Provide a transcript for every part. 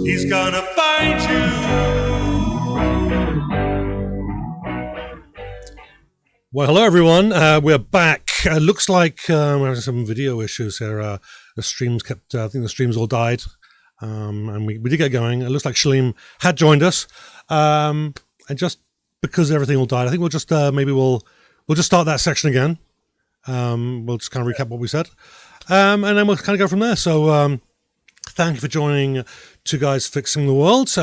He's gonna find you. Well, hello everyone. We're back. Looks like we're having some video issues here. The streams kept. I think the streams all died, and we did get going. It looks like Shalim had joined us, and just because everything all died, I think we'll just we'll just start that section again. We'll just kind of recap what we said, and then we'll kind of go from there. So, thank you for joining Two Guys Fixing the World.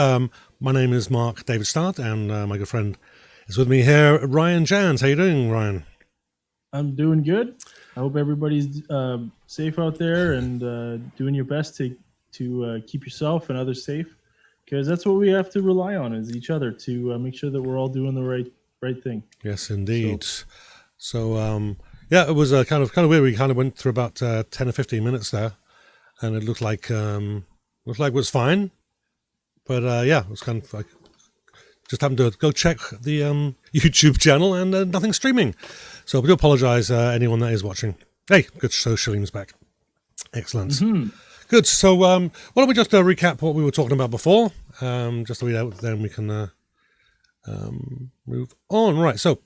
My name is Mark David Stallard, and my good friend is with me here, Ryan Janz. How you doing, Ryan? I'm doing good. I hope everybody's safe out there and doing your best to keep yourself and others safe, because that's what we have to rely on is each other to make sure that we're all doing the right thing. Yes, indeed. So yeah, it was kind of weird. We kind of went through about 10 or 15 minutes there, and it looked like it was fine. But yeah, it was kind of like just happened to go check the YouTube channel and nothing streaming. So we do apologize anyone that is watching. Hey, good. So Shalim's back. Excellent. Mm-hmm. Good. So why don't we just recap what we were talking about before, just so we know, then we can move on. Right. So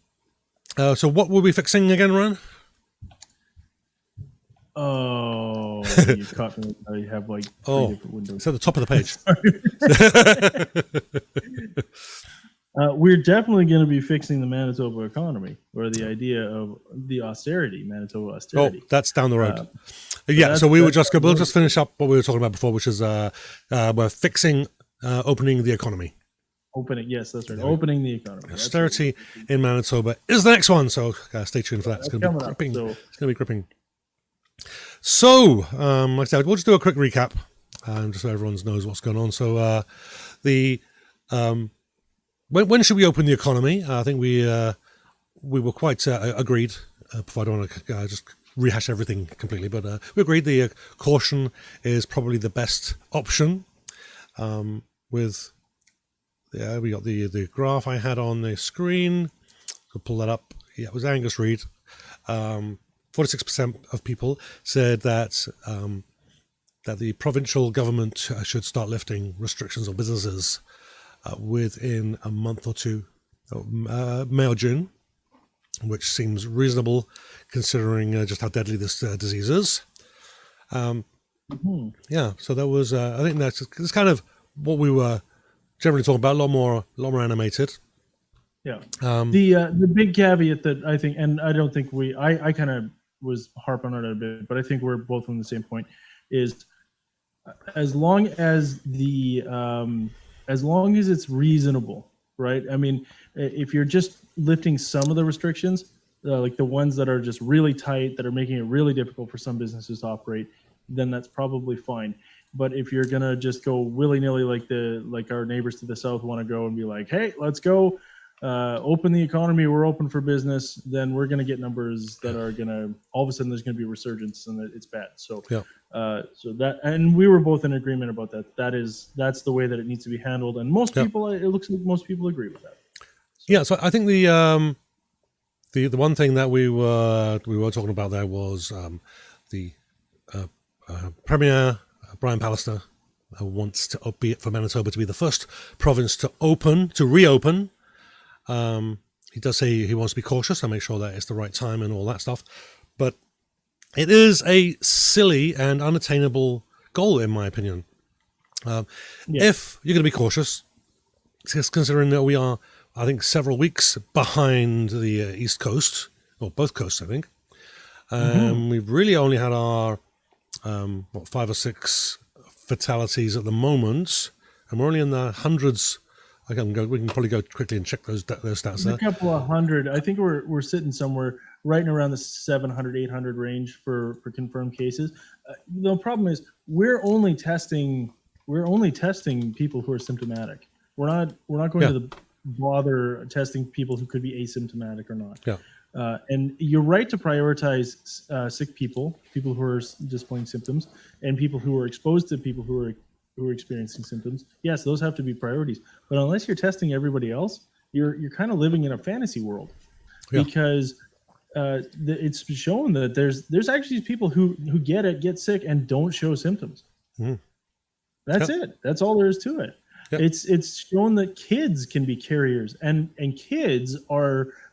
what were we fixing again, Ryan? Oh, you caught me. You have like three different windows. It's at the top of the page. We're definitely going to be fixing the Manitoba economy, or the idea of the austerity, Manitoba austerity. Oh, that's down the road. Yeah, so we'll just finish up what we were talking about before, which is we're fixing opening the economy. Yes, that's right. Opening the economy. Austerity in Manitoba is the next one, so stay tuned for that. It's going to be gripping. It's going to be gripping. So, like I said, we'll just do a quick recap, just so everyone knows what's going on. So, when should we open the economy? I think we were quite agreed. Before I don't want to just rehash everything completely, but we agreed the caution is probably the best option. With we got the graph I had on the screen. I'll pull that up. Yeah, it was Angus Reid. 46% of people said that that the provincial government should start lifting restrictions on businesses within a month or two, May or June, which seems reasonable considering just how deadly this disease is. Yeah, so that was I think that's kind of what we were generally talking about. A lot more animated. Yeah. The big caveat that I think, and I don't think I kind of was harping on it a bit, but I think we're both on the same point, is as long as it's reasonable, right? I mean, if you're just lifting some of the restrictions, like the ones that are just really tight, that are making it really difficult for some businesses to operate, then that's probably fine. But if you're gonna just go willy-nilly, like our neighbors to the south want to go and be like, hey, let's go open the economy, we're open for business, then we're going to get numbers that are going to, all of a sudden there's going to be a resurgence and it's bad. So yeah. So that, and we were both in agreement about that. That's the way that it needs to be handled. And most people, it looks like most people agree with that. So. Yeah. So I think the one thing that we were talking about there was the Premier Brian Pallister wants to for Manitoba to be the first province to reopen. He does say he wants to be cautious and make sure that it's the right time and all that stuff, but it is a silly and unattainable goal, in my opinion. If you're going to be cautious, just considering that we are, I think, several weeks behind the East Coast, or both coasts, I think. We've really only had our 5 or 6 fatalities at the moment, and we're only in the hundreds. We can probably go quickly and check those stats there. A couple of hundred. I think we're sitting somewhere right in around the 700, 800 range for confirmed cases. The problem is we're only testing people who are symptomatic. We're not going to bother testing people who could be asymptomatic or not. Yeah. And you're right to prioritize sick people who are displaying symptoms, and people who are exposed to people who are experiencing symptoms. Yes, those have to be priorities. But unless you're testing everybody else, you're kind of living in a fantasy world, because it's shown that there's actually people who get sick and don't show symptoms. That's it. That's all there is to it. Yep. It's shown that kids can be carriers, and kids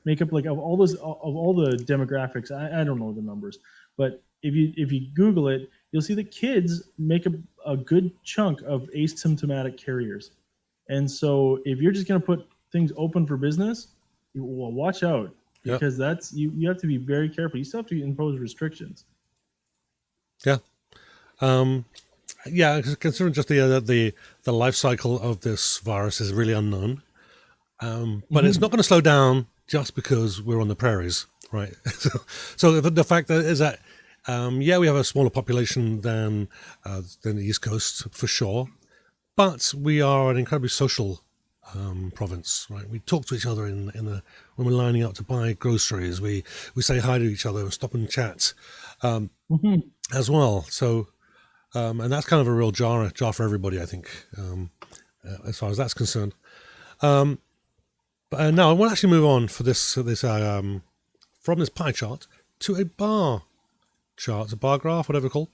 make up like of all the demographics. I don't know the numbers, but if you Google it, you'll see that kids make a good chunk of asymptomatic carriers. And so if you're just going to put things open for business, well, watch out, because that's you have to be very careful. You still have to impose restrictions. Yeah. Considering just the life cycle of this virus is really unknown, but it's not going to slow down just because we're on the prairies, right? So the fact that is that we have a smaller population than the East Coast for sure, but we are an incredibly social province, right? We talk to each other when we're lining up to buy groceries. We say hi to each other and stop and chat as well. So. And that's kind of a real jar for everybody, I think, as far as that's concerned. But now I want to actually move on for this from this pie chart to a bar chart, a bar graph, whatever it's called.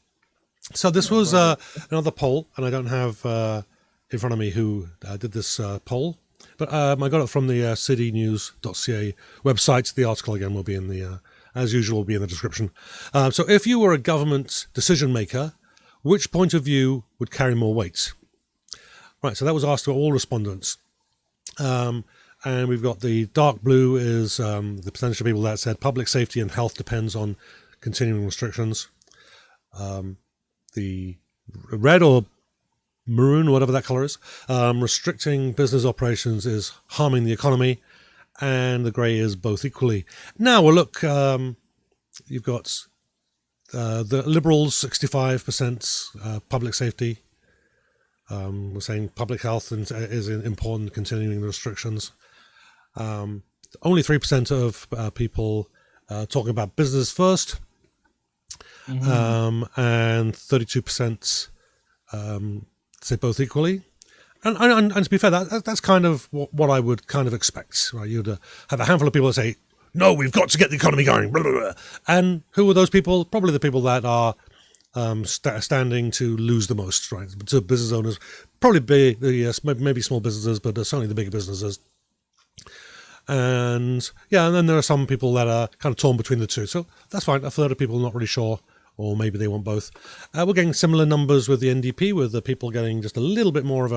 So this was another poll, and I don't have in front of me who did this poll, but I got it from the citynews.ca website. The article again will be in the, as usual, will be in the description. So if you were a government decision maker, which point of view would carry more weight? Right, so that was asked to all respondents. And we've got the dark blue is the percentage of people that said public safety and health depends on continuing restrictions. The red or maroon, whatever that color is, restricting business operations is harming the economy. And the grey is both equally. Now, well, look, you've got... the Liberals, 65% public safety. We're saying public health is important, continuing the restrictions. Only 3% of people talking about business first. And 32% say both equally. And to be fair, that's kind of what I would kind of expect. Right? You'd have a handful of people that say, no, we've got to get the economy going. Blah, blah, blah. And who are those people? Probably the people that are standing to lose the most, right? So business owners, probably maybe small businesses, but certainly the bigger businesses. And then there are some people that are kind of torn between the two. So that's fine. A third of people not really sure, or maybe they want both. We're getting similar numbers with the NDP, with the people getting just a little bit more of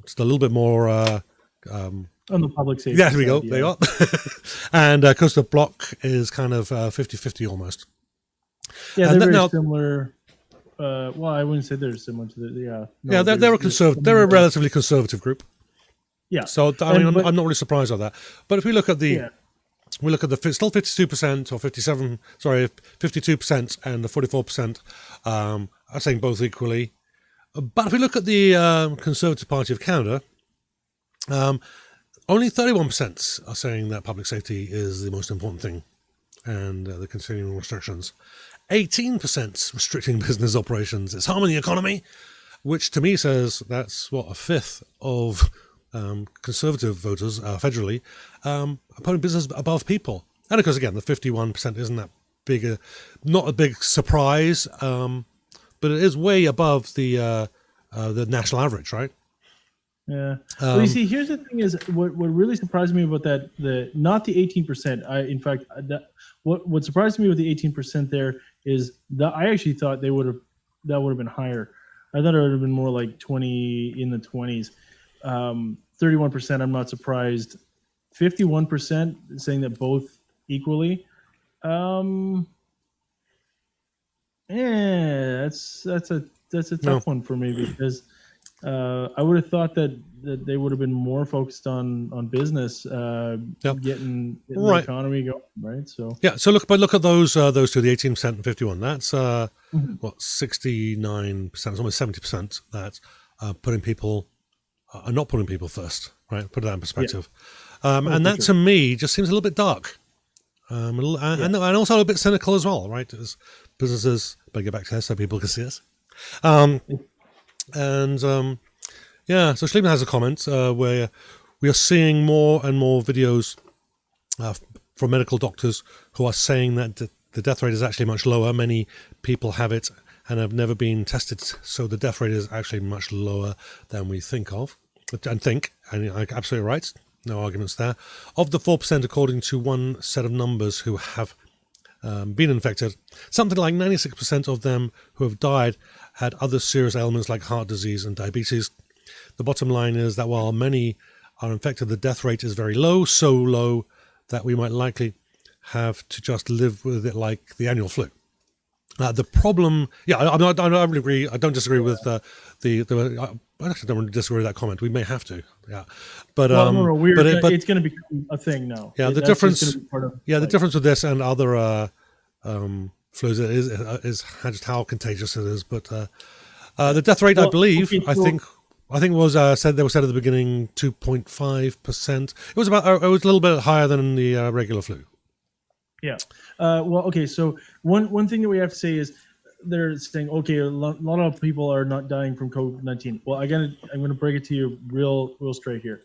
just a little bit more. On the public safety. Yeah, here we go. There you are. And because the bloc is kind of 50-50 almost. Yeah, they're very similar. Well, I wouldn't say they're similar to the. No, they're a conservative. They're a relatively conservative group. Yeah. So I mean, I'm not really surprised at that. But if we look at still 52% or 52% and the 44% are saying both equally. But if we look at the Conservative Party of Canada, only 31% are saying that public safety is the most important thing, and the continuing restrictions. 18% restricting business operations. It's harming the economy, which to me says that's a fifth of Conservative voters federally are putting business above people. And of course, again, the 51% isn't that big, not a big surprise, but it is way above the national average, right? Yeah. Well, you see, here's the thing: is what really surprised me about that not the 18%. What surprised me with the 18% there is that I actually thought that would have been higher. I thought it would have been more like 20 in the 20s. 31%. I'm not surprised. 51% saying that both equally. That's a tough one for me, because I would have thought that they would have been more focused on business, getting the economy going, right? So so look at those two, the 18% and 51%. That's 69%, it's almost 70% that putting people are not putting people first, right? Put that in perspective. And that to me just seems a little bit dark, and also a little bit cynical as well, right? As businesses, better get back to here so people can see us. So Schlieben has a comment where we are seeing more and more videos from medical doctors who are saying that the death rate is actually much lower. Many people have it and have never been tested. So the death rate is actually much lower than we think of. And you're absolutely right. No arguments there. Of the 4%, according to one set of numbers who have been infected, something like 96% of them who have died had other serious ailments like heart disease and diabetes. The bottom line is that while many are infected, the death rate is very low, so low that we might likely have to just live with it like the annual flu. The problem, I would agree. I don't disagree with I actually don't disagree with that comment. We may have to, but it's going to become a thing now. Yeah, the difference. The difference with this and other flus is just how contagious it is. But the death rate, I believe, I think was said at the beginning 2.5%. It was a little bit higher than the regular flu. Yeah. So one thing that we have to say is they're saying, okay, a lot of people are not dying from COVID-19. Well, I'm gonna break it to you real straight here.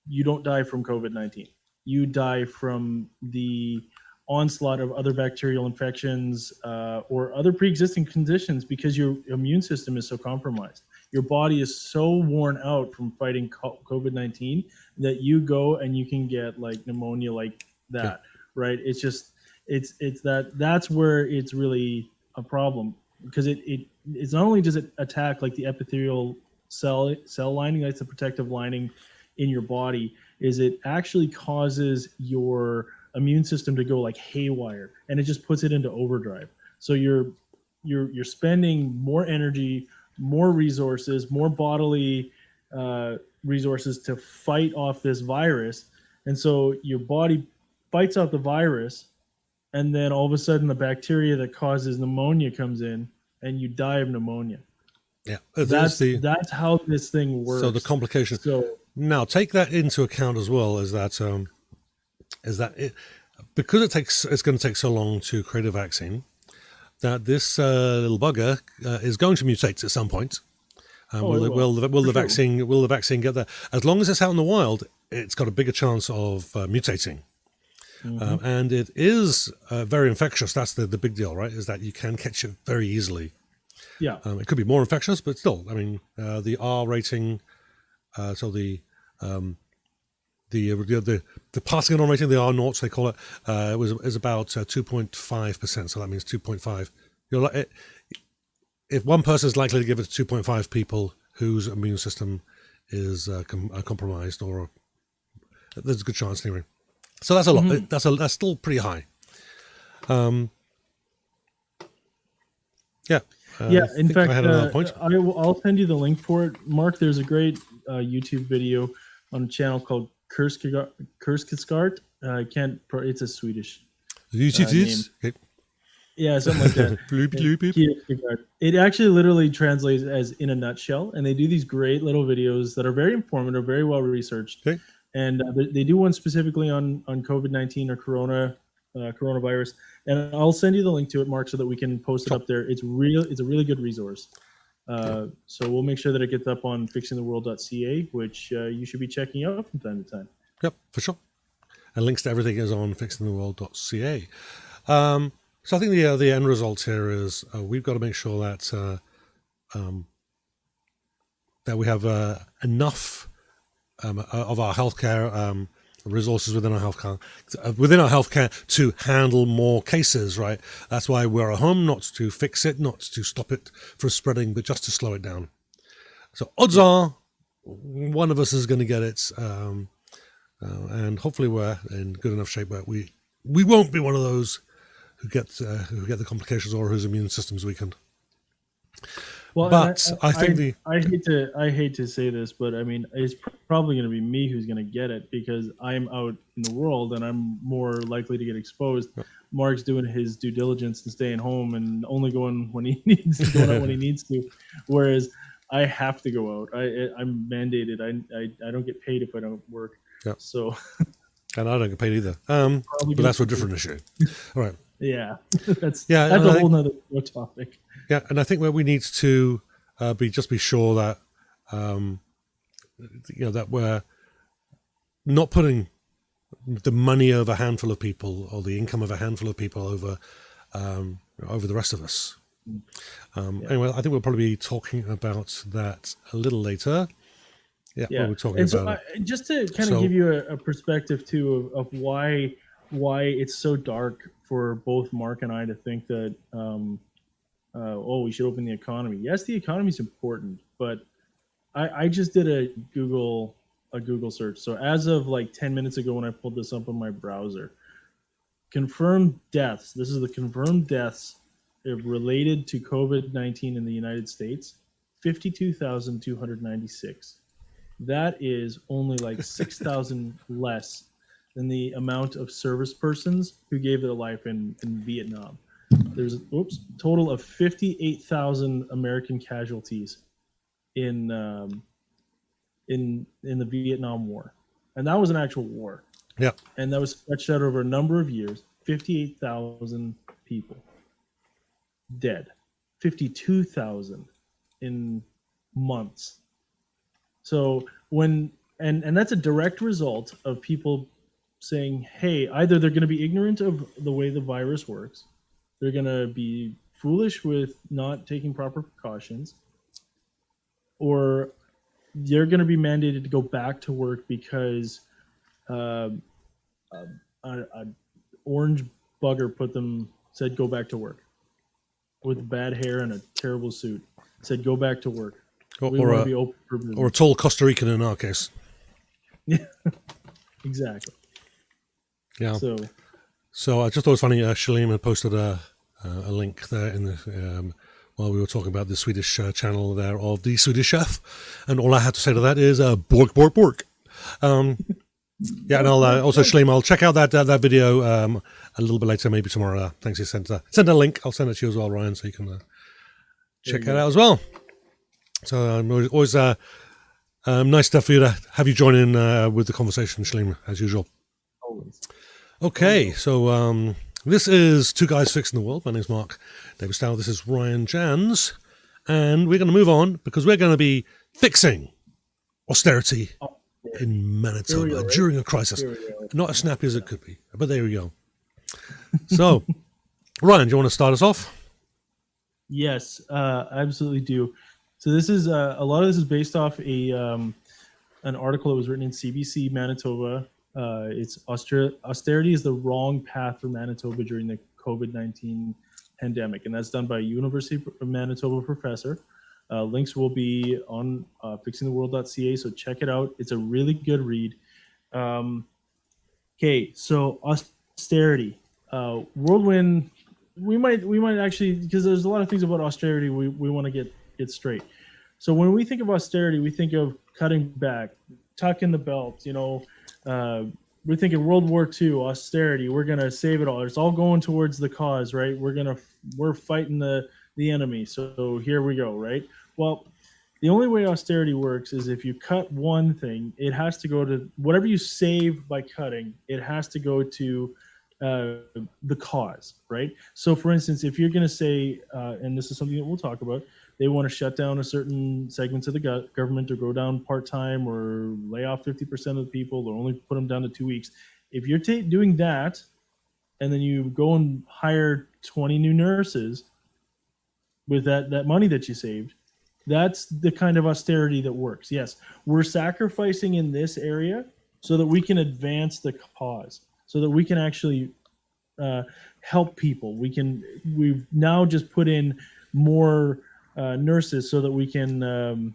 You don't die from COVID-19. You die from the onslaught of other bacterial infections or other pre-existing conditions because your immune system is so compromised. Your body is so worn out from fighting COVID-19 that you go and you can get like pneumonia like that, right? It's just that's where it's really a problem because it's not only does it attack like the epithelial cell lining, that's the protective lining in your body, is it actually causes your immune system to go like haywire and it just puts it into overdrive. So you're spending more energy, more resources, more bodily resources to fight off this virus. And so your body bites out the virus, and then all of a sudden the bacteria that causes pneumonia comes in and you die of pneumonia. Yeah. That's how this thing works. So the complications. Now take that into account as well, because it's going to take so long to create a vaccine, that this little bugger is going to mutate at some point. Will the vaccine get there? As long as it's out in the wild, it's got a bigger chance of mutating. Mm-hmm. And it is very infectious. That's the big deal, right? Is that you can catch it very easily. Yeah. It could be more infectious, but still, I mean, the R rating, the passing it on rating, the R naught, they call it, is about 2.5%. So that means 2.5. If one person is likely to give it to 2.5 people whose immune system is compromised, or there's a good chance anyway. So that's a lot. Mm-hmm. That's still pretty high. In fact, I'll send you the link for it, Mark. There's a great YouTube video on a channel called Kurskeskart. It's a Swedish name. Okay. Yeah, something like that. It actually literally translates as "in a nutshell," and they do these great little videos that are very informative, very well researched. Okay. And they do one specifically on COVID-19 or coronavirus. And I'll send you the link to it, Mark, so that we can post it up there. It's a really good resource. So we'll make sure that it gets up on fixingtheworld.ca, which you should be checking out from time to time. Yep, for sure. And links to everything is on fixingtheworld.ca. So I think the end result here is we've got to make sure that that we have enough of our healthcare resources within our healthcare to handle more cases. Right. That's why we're at home, not to fix it, not to stop it from spreading, but just to slow it down. So odds are one of us is going to get it, and hopefully we're in good enough shape where we won't be one of those who get the complications or whose immune system's weakened. Well, but I hate to say this, but I mean, it's probably going to be me who's going to get it because I'm out in the world and I'm more likely to get exposed. Yep. Mark's doing his due diligence and staying home and only going when he needs to, going out when he needs to, whereas I have to go out. I'm mandated. I don't get paid if I don't work. Yep. So, and I don't get paid either. But that's a different issue. All right. Yeah, that's a whole nother topic. Yeah, and I think where we need to be sure that that we're not putting the money of a handful of people or the income of a handful of people over the rest of us. Anyway, I think we'll probably be talking about that a little later. Yeah, we'll be talking and about so just to kind of give you a perspective too of why it's so dark for both Mark and I to think that we should open the economy. Yes, the economy is important, but I just did a Google search. So as of like 10 minutes ago, when I pulled this up on my browser, confirmed deaths. This is the confirmed deaths related to COVID-19 in the United States, 52,296. That is only like 6,000 less than the amount of service persons who gave their life in Vietnam. There's total of 58,000 American casualties in the Vietnam War, and that was an actual war. Yeah, and that was stretched out over a number of years. 58,000 people dead, 52,000 in months. So and that's a direct result of people saying, hey, either they're going to be ignorant of the way the virus works, they're going to be foolish with not taking proper precautions, or they're going to be mandated to go back to work because an orange bugger said go back to work with bad hair and a terrible suit. Said go back to work. Or a tall Costa Rican in our case. Yeah, exactly. Yeah. So I just thought it was funny. Shalem had posted a link there in the while we were talking about the Swedish channel there of the Swedish chef, and all I had to say to that is bork bork bork. Yeah, and I'll also Shalem, I'll check out that video a little bit later, maybe tomorrow. Thanks, you sent a link. I'll send it to you as well, Ryan, so you can check that out as well. So always nice stuff for you to have you join in with the conversation, Shalem, as usual. Always. Okay, so this is Two Guys Fixing the World. My name's Mark David Stallard. This is Ryan Janz, and we're going to move on because we're going to be fixing austerity in Manitoba during a crisis. Not as snappy as it could be, but there we go. So, Ryan, do you want to start us off? Yes, I absolutely do. So this is a lot of this is based off an article that was written in CBC Manitoba. It's austerity is the wrong path for Manitoba during the COVID-19 pandemic, and that's done by a University of Manitoba professor. Links will be on fixingtheworld.ca, so check it out. It's a really good read. Okay, so austerity, whirlwind. We might actually, because there's a lot of things about austerity we want to get straight. So when we think of austerity, we think of cutting back, tucking the belt. We're thinking World War II, austerity. We're gonna save it all. It's all going towards the cause, right? We're fighting the enemy. So here we go, right? Well, the only way austerity works is if you cut one thing, it has to go to whatever you save by cutting. It has to go to the cause, right? So, for instance, if you're going to say, and this is something that we'll talk about, they want to shut down a certain segments of the government or go down part-time or lay off 50% of the people or only put them down to 2 weeks. If you're doing that and then you go and hire 20 new nurses with that money that you saved, that's the kind of austerity that works. Yes, we're sacrificing in this area so that we can advance the cause, so that we can actually help people. We've now just put in more nurses so that we can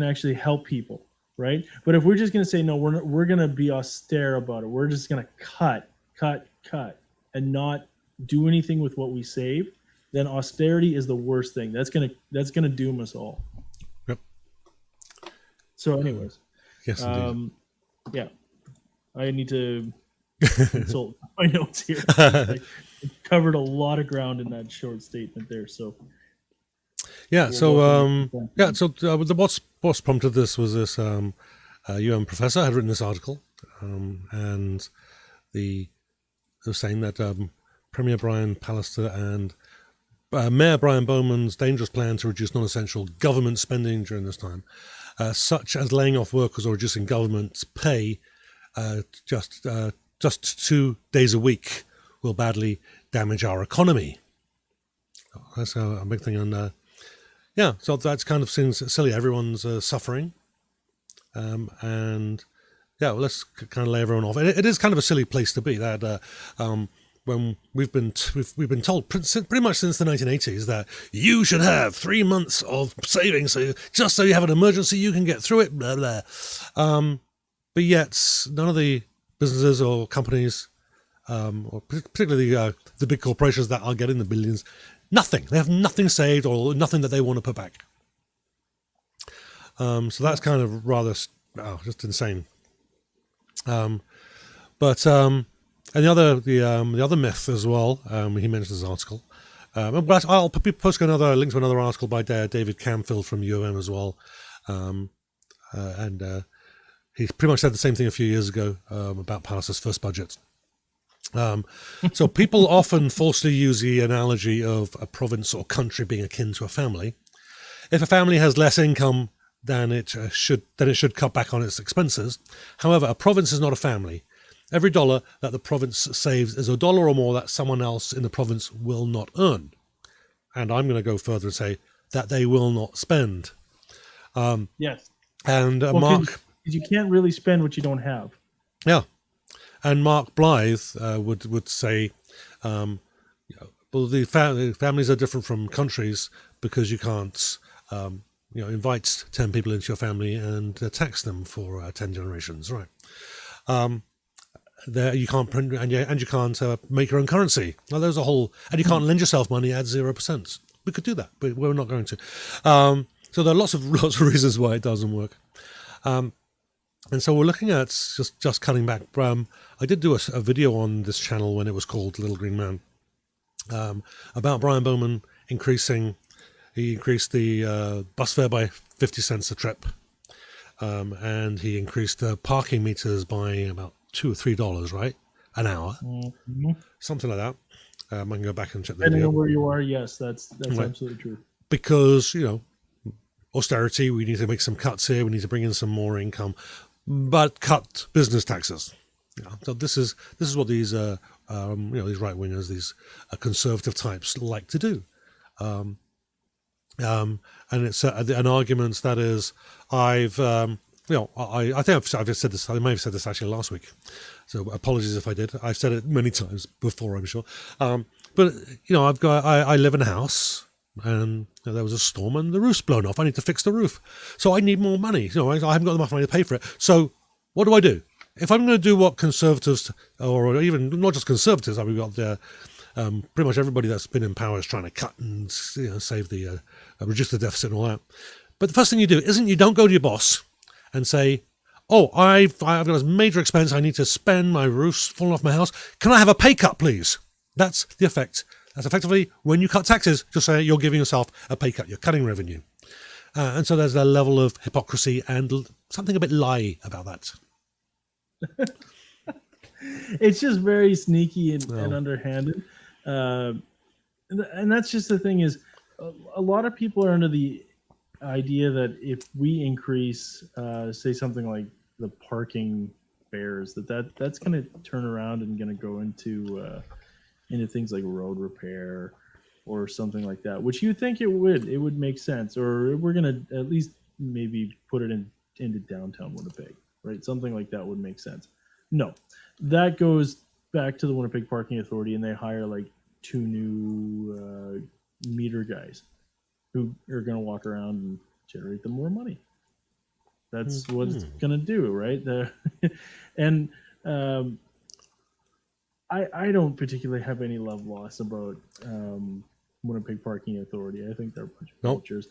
actually help people, right? But if we're just going to say no, we're going to be austere about it. We're just going to cut, and not do anything with what we save. Then austerity is the worst thing. That's gonna doom us all. Yep. So, anyways, yes, indeed. Yeah, I need to consult my notes here. I covered a lot of ground in that short statement there. So, yeah. So, what's prompted this was this UN professor had written this article, and they were saying that Premier Brian Pallister and Mayor Brian Bowman's dangerous plan to reduce non-essential government spending during this time, such as laying off workers or reducing government pay just 2 days a week, will badly damage our economy. That's a big thing. And so that's kind of seems silly. Everyone's suffering, and well, let's kind of lay everyone off. It is kind of a silly place to be. That when we've been told pretty much since the 1980s that you should have 3 months of savings, so just so you have an emergency, you can get through it. Blah blah. But yet, none of the businesses or companies, or particularly the big corporations that are getting the billions, nothing. They have nothing saved or nothing that they want to put back. So that's kind of rather just insane. And the other myth as well, he mentions this article. But I'll post another link to another article by David Camfield from UM as well, and he pretty much said the same thing a few years ago about Palliser's first budget. So people often falsely use the analogy of a province or country being akin to a family. If a family has less income than it should cut back on its expenses. However, a province is not a family. Every dollar that the province saves is a dollar or more that someone else in the province will not earn. And I'm going to go further and say that they will not spend. Yes. And Mark... Because you can't really spend what you don't have. Yeah. And Mark Blythe would say, well, the families are different from countries because you can't, invite 10 people into your family and tax them for 10 generations, right? There you can't print and you can't make your own currency. Well, there's a whole, and you can't lend yourself money at 0%. We could do that, but we're not going to. So there are lots of reasons why it doesn't work. And so we're looking at just cutting back. I did do a video on this channel when it was called Little Green Man about Brian Bowman increasing. He increased the bus fare by 50 cents a trip, and he increased the parking meters by about $2 or $3, right, an hour, something like that. I can go back and check the video. Depending on where you are, yes, that's right. Absolutely true. Because austerity, we need to make some cuts here. We need to bring in some more income, but cut business taxes. So this is what these these right wingers, these conservative types like to do. And it's an argument that is I think I've said this. I may have said this actually last week, so apologies if I did. I've said it many times before, I'm sure. But I live in a house, and there was a storm, and the roof's blown off. I need to fix the roof, so I need more money. I haven't got enough money to pay for it. So what do? If I'm going to do what conservatives, or even not just conservatives, we've got pretty much everybody that's been in power is trying to cut and save the reduce the deficit and all that. But the first thing you do isn't you don't go to your boss and say, "Oh, I've got this major expense. I need to spend. My roof's falling off my house. Can I have a pay cut, please?" That's the effect. That's effectively when you cut taxes. Just say you're giving yourself a pay cut. You're cutting revenue, and so there's a level of hypocrisy and something a bit lie about that. It's just very sneaky and underhanded, and that's just the thing is, a lot of people are under the idea that if we increase, say something like the parking fares, that's going to turn around and going to go into things like road repair or something like that, which you think it would make sense, or we're going to at least maybe put it into downtown Winnipeg, right? Something like that would make sense. No, that goes back to the Winnipeg Parking Authority, and they hire like 2 new meter guys who are going to walk around and generate them more money. That's what it's going to do, right? And I don't particularly have any love loss about Winnipeg Parking Authority. I think they're a bunch of vultures.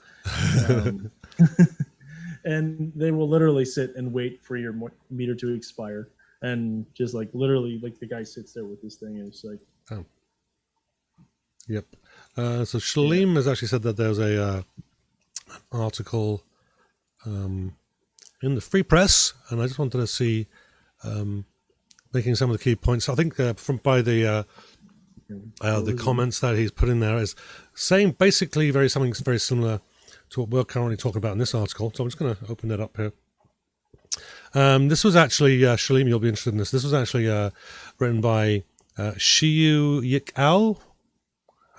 And they will literally sit and wait for your meter to expire. And just like literally, like the guy sits there with this thing and it's like, oh, yep. So Shaleem has actually said that there's an article in the Free Press, and I just wanted to see making some of the key points. I think by the comments that he's put in there is saying basically something very similar to what we're currently talking about in this article. So I'm just going to open it up here. This was actually, Shaleem, you'll be interested in this. This was actually written by Shiyu Yik Ao.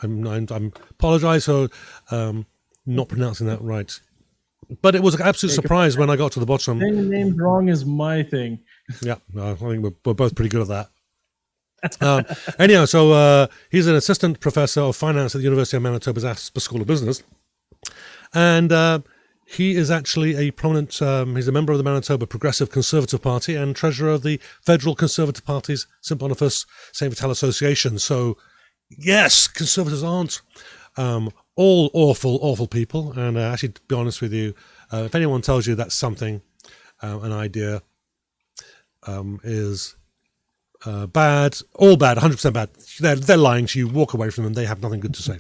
I'm apologize for not pronouncing that right. But it was an absolute surprise when I got to the bottom. Saying names wrong is my thing. Yeah, I think we're both pretty good at that. Anyhow, so he's an assistant professor of finance at the University of Manitoba's Asper School of Business. And he is actually a prominent, he's a member of the Manitoba Progressive Conservative Party and treasurer of the Federal Conservative Party's St. Boniface St. Vital Association. So, yes, conservatives aren't all awful people. And actually, to be honest with you, if anyone tells you that something, an idea is bad, all bad, 100% bad, they're lying to you. Walk away from them. They have nothing good to say.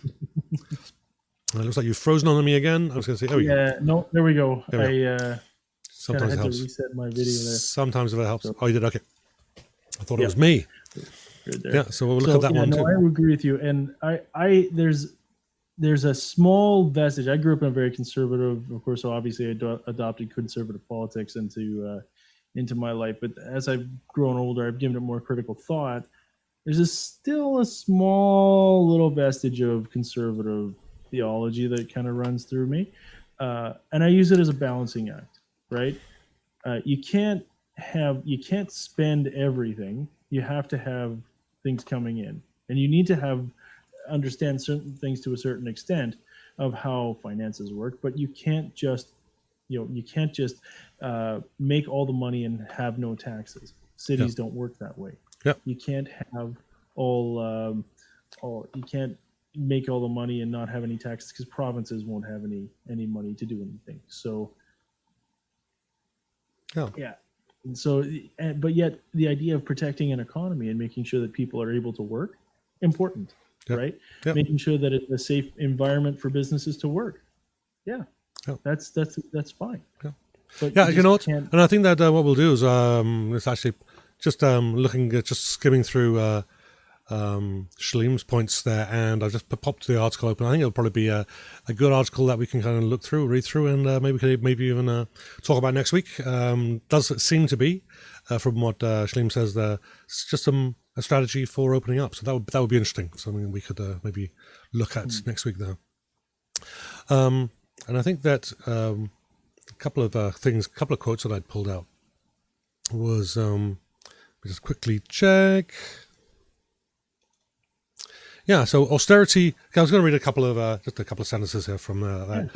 It looks like you've frozen on me again. I was going to say, oh yeah, no, there we go. Sometimes it helps. To reset my video there. Sometimes if it helps. Oh, you did? Okay. I thought it was me. Good there. Yeah, so we'll look at that one too. I agree with you. And there's a small vestige. I grew up in a very conservative, of course, so obviously I adopted conservative politics into my life. But as I've grown older, I've given it more critical thought. There's still a small little vestige of conservative theology that kind of runs through me, and I use it as a balancing act, right? You can't spend everything. You have to have things coming in, and you need to understand certain things to a certain extent of how finances work. But you can't just make all the money and have no taxes. Cities don't work that way. Yep. You can't have you can't make all the money and not have any taxes because provinces won't have any money to do anything. So yeah. And so, but yet the idea of protecting an economy and making sure that people are able to work, important, right? Making sure that it's a safe environment for businesses to work. That's fine. But you know what? And I think that what we'll do is it's actually just just skimming through Shaleem's points there, and I've just popped the article open. I think it'll probably be a good article that we can kind of read through, and maybe even talk about next week. Does it seem to be, from what Shaleem says, it's just a strategy for opening up. So that would be interesting. Something we could maybe look at next week there. And I think that a couple of quotes that I'd pulled out was just quickly check. Yeah, so austerity. I was going to read just a couple of sentences here from that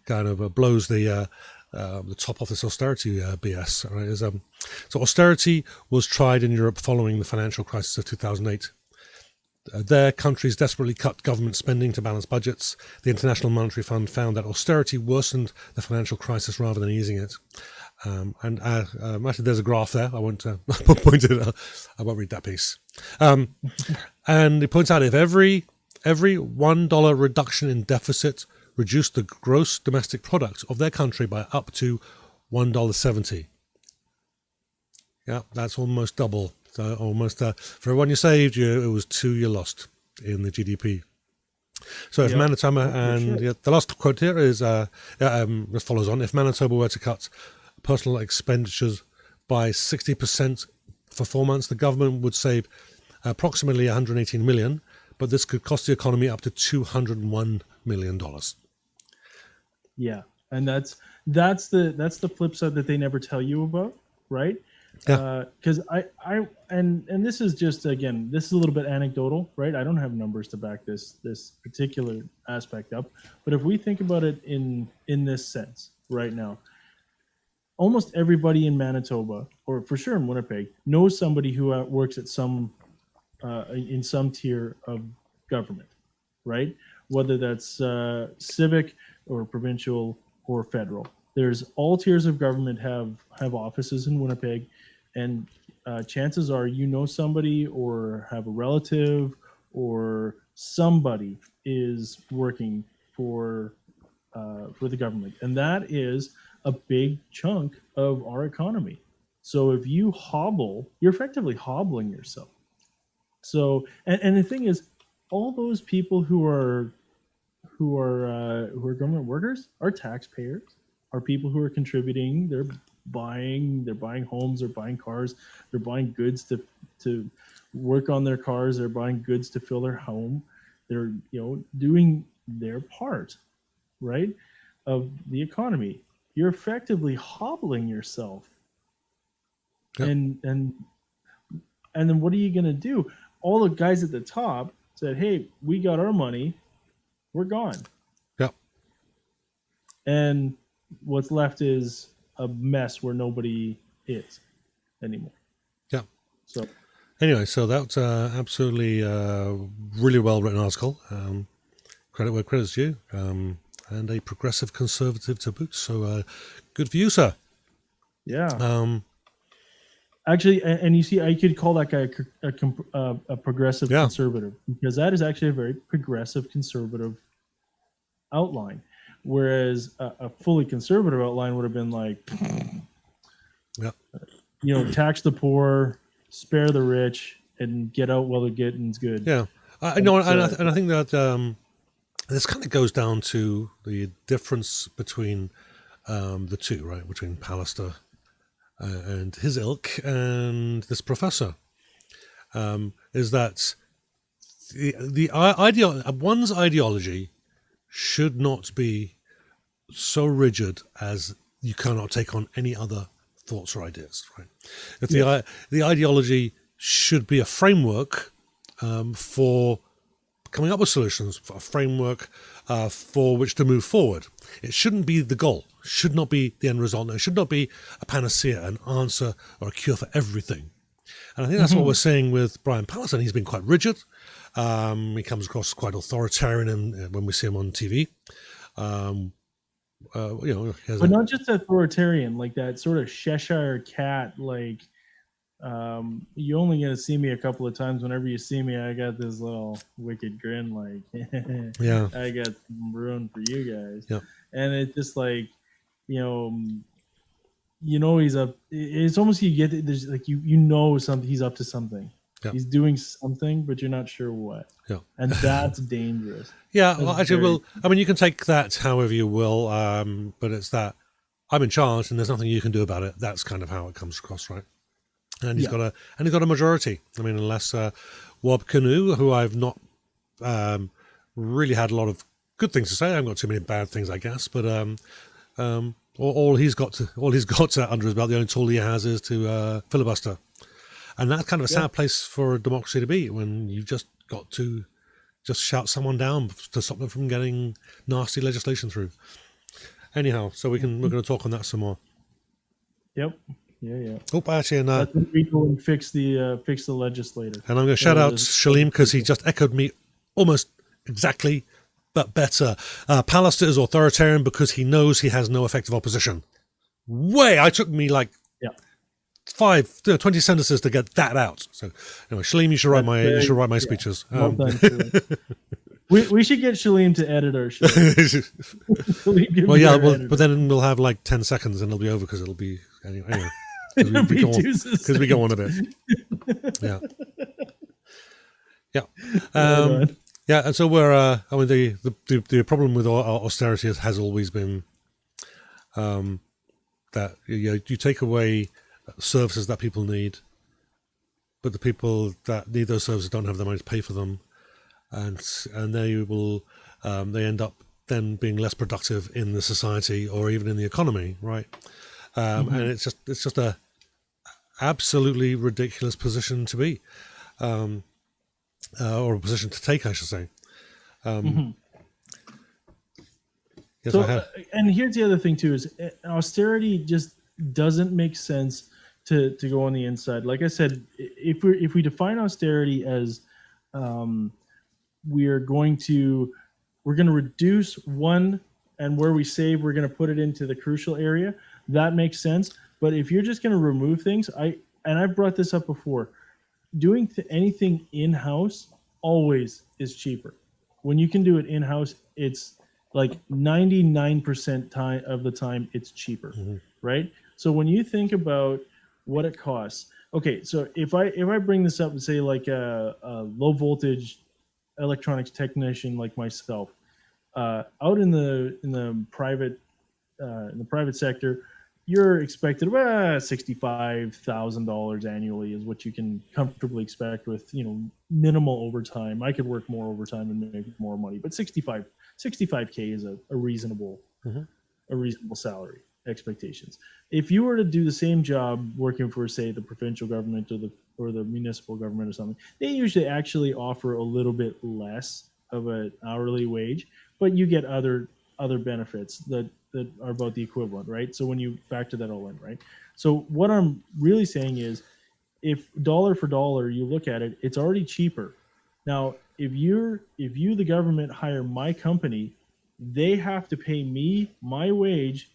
kind of blows the top off this austerity BS. Right? So austerity was tried in Europe following the financial crisis of 2008. Their countries desperately cut government spending to balance budgets. The International Monetary Fund found that austerity worsened the financial crisis rather than easing it. Actually, there's a graph there. I won't point it out. I won't read that piece. And it points out if every $1 reduction in deficit reduced the gross domestic product of their country by up to $1.70. Yeah, that's almost double. So almost for everyone you saved, it was $2 you lost in the GDP. So if Manitoba the last quote here is this follows on. If Manitoba were to cut personal expenditures by 60% for 4 months, the government would save approximately $118 million, but this could cost the economy up to $201 million. Yeah, and that's the flip side that they never tell you about, right? Because and this is just, again, this is a little bit anecdotal, right? I don't have numbers to back this particular aspect up, but if we think about it in this sense right now, almost everybody in Manitoba, or for sure in Winnipeg, knows somebody who works at in some tier of government, right? Whether that's civic or provincial or federal. There's all tiers of government have offices in Winnipeg, and chances are somebody or have a relative or somebody is working for the government, and that is a big chunk of our economy. So if you hobble, you're effectively hobbling yourself. So, and the thing is, all those people who are government workers are taxpayers, are people who are contributing. They're buying homes, they're buying cars, they're buying goods to work on their cars, they're buying goods to fill their home. they're doing their part, right, of the economy. You're effectively hobbling yourself. Yep. And then what are you going to do? All the guys at the top said, hey, we got our money, we're gone. Yep. And what's left is a mess where nobody is anymore. Yeah. So anyway, so that's absolutely really well written article. Credit where credit's due, and a progressive conservative to boot. So good for you, sir. Yeah. Actually, and you see, I could call that guy a progressive conservative, because that is actually a very progressive conservative outline. Whereas a fully conservative outline would have been like, tax the poor, spare the rich, and get out while the getting's good. Yeah, I know, and I think that this kind of goes down to the difference between the two, right? Between Pallister and his ilk and this professor, is that one's ideology should not be so rigid as you cannot take on any other thoughts or ideas, right? If the ideology should be a framework for coming up with solutions, for a framework for which to move forward. It shouldn't be the goal, should not be the end result. It should not be a panacea, an answer, or a cure for everything. And I think that's what we're seeing with Brian Pallister. He's been quite rigid. He comes across quite authoritarian when we see him on TV. But not just authoritarian, like that sort of Cheshire cat, like, you're only going to see me a couple of times. Whenever you see me, I got this little wicked grin, like, I got some ruin for you guys. Yeah. And it's just like, he's up. It's almost, you get, there's like, something, he's up to something. Yeah. He's doing something, but you're not sure what. Yeah. And that's dangerous. Yeah. Well, actually, you can take that however you will, but it's that I'm in charge and there's nothing you can do about it. That's kind of how it comes across, right? And he's got a majority. I mean, unless Wob Canoe, who I've not really had a lot of good things to say. I haven't got too many bad things, I guess. But all he's got under his belt, the only tool he has is to filibuster, and that's kind of a sad place for a democracy to be, when you've just got to just shout someone down to stop them from getting nasty legislation through. Anyhow, so we're going to talk on that some more. Yep. Yeah. Oh, actually, and we go and fix the legislator. And I'm going to shout out Shalim because he just echoed me almost exactly, but better. Pallister is authoritarian because he knows he has no effective opposition. I took me like 20 sentences to get that out. So anyway, Shalim, you should write my speeches. Well done, we should get Shalim to edit our show. But then we'll have like 10 seconds and it'll be over because it'll be anyway. Because we go on a bit. Yeah. And so we're the problem with austerity has always been that you take away services that people need, but the people that need those services don't have the money to pay for them, and they end up then being less productive in the society or even in the economy, right? And it's just a absolutely ridiculous position to be, or a position to take, I should say. Yes, and here's the other thing too: is austerity just doesn't make sense to go on the inside. Like I said, if we define austerity as we're going to reduce one, and where we save, we're going to put it into the crucial area. That makes sense. But if you're just going to remove things, I've brought this up before, doing anything in-house always is cheaper. When you can do it in-house, it's like 99% of the time it's cheaper, right? So when you think about what it costs, okay, so if I bring this up and say like a low voltage electronics technician like myself, out in the private sector, you're expected $65,000 annually is what you can comfortably expect with minimal overtime. I could work more overtime and make more money, but 65K is a reasonable salary expectations. If you were to do the same job working for, say, the provincial government or the municipal government or something, they usually actually offer a little bit less of an hourly wage, but you get other benefits that are about the equivalent, right? So when you factor that all in, right? So what I'm really saying is, if dollar for dollar you look at it, it's already cheaper. Now, if you the government hire my company, they have to pay me my wage,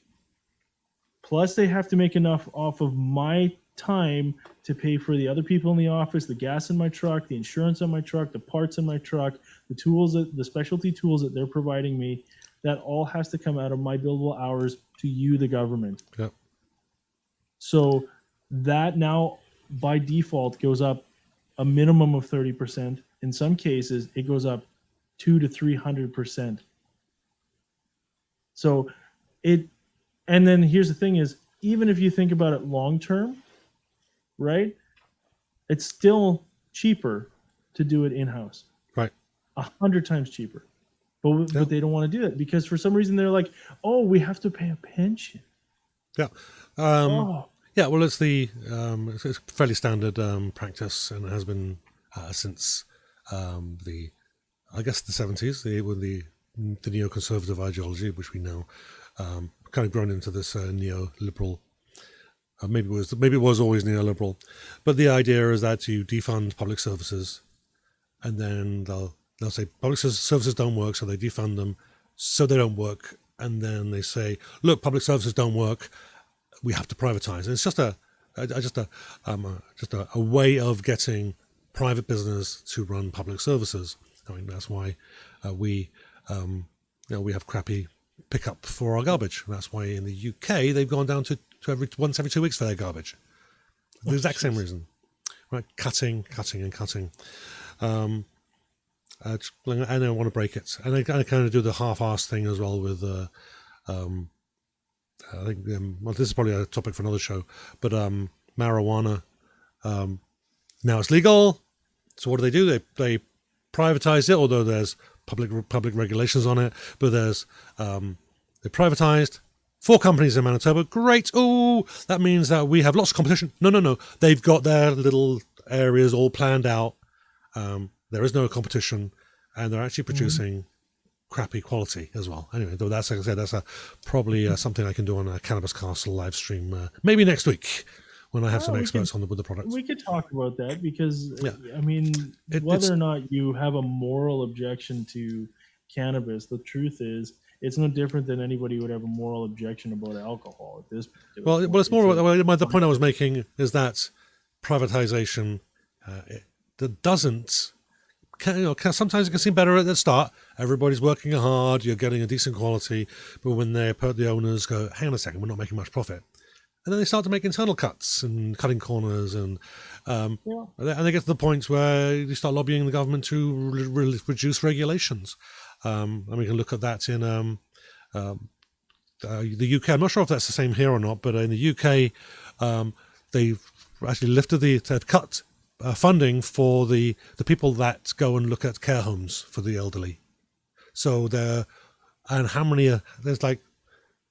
plus they have to make enough off of my time to pay for the other people in the office, the gas in my truck, the insurance on my truck, the parts in my truck, the specialty tools that they're providing me. That all has to come out of my billable hours to you, the government. Yep. So that now by default goes up a minimum of 30%. In some cases, it goes up 200 to 300%. So and then here's the thing is, even if you think about it long term, right, it's still cheaper to do it in-house. Right. 100 times cheaper. But they don't want to do it because for some reason they're like, oh, we have to pay a pension. Yeah. Yeah, well, it's it's fairly standard practice, and it has been since the 70s, with the neoconservative ideology, which we now kind of grown into this neoliberal. Maybe it was always neoliberal, but the idea is that you defund public services, and then they'll say public services don't work, so they defund them, so they don't work, and then they say, look, public services don't work, we have to privatize. And it's just a way of getting private business to run public services. I mean, that's why we have crappy pickup for our garbage. That's why in the UK they've gone down to once every 2 weeks for their garbage. The exact same reason, right? Cutting. And I want to break it, and I kind of do the half-assed thing as well with. I think this is probably a topic for another show, but marijuana. Now it's legal, so what do? They privatize it, although there's public regulations on it. But they privatized 4 companies in Manitoba. Great. Oh, that means that we have lots of competition. No. They've got their little areas all planned out. There is no competition, and they're actually producing crappy quality as well. Anyway, though that's, like I said, that's probably something I can do on a Cannabis Castle live stream maybe next week when I have some experts with the product. We could talk about that because, I mean, whether or not you have a moral objection to cannabis, the truth is it's no different than anybody would have a moral objection about alcohol at this point. Well, it's more about the point I was making is that privatization that doesn't. Sometimes it can seem better at the start. Everybody's working hard, you're getting a decent quality, but when the owners go, hang on a second, we're not making much profit, and then they start to make internal cuts and cutting corners, and they get to the point where you start lobbying the government to reduce regulations. And we can look at that in the UK. I'm not sure if that's the same here or not, but in the UK, they've actually they've cut funding for the people that go and look at care homes for the elderly. So there's like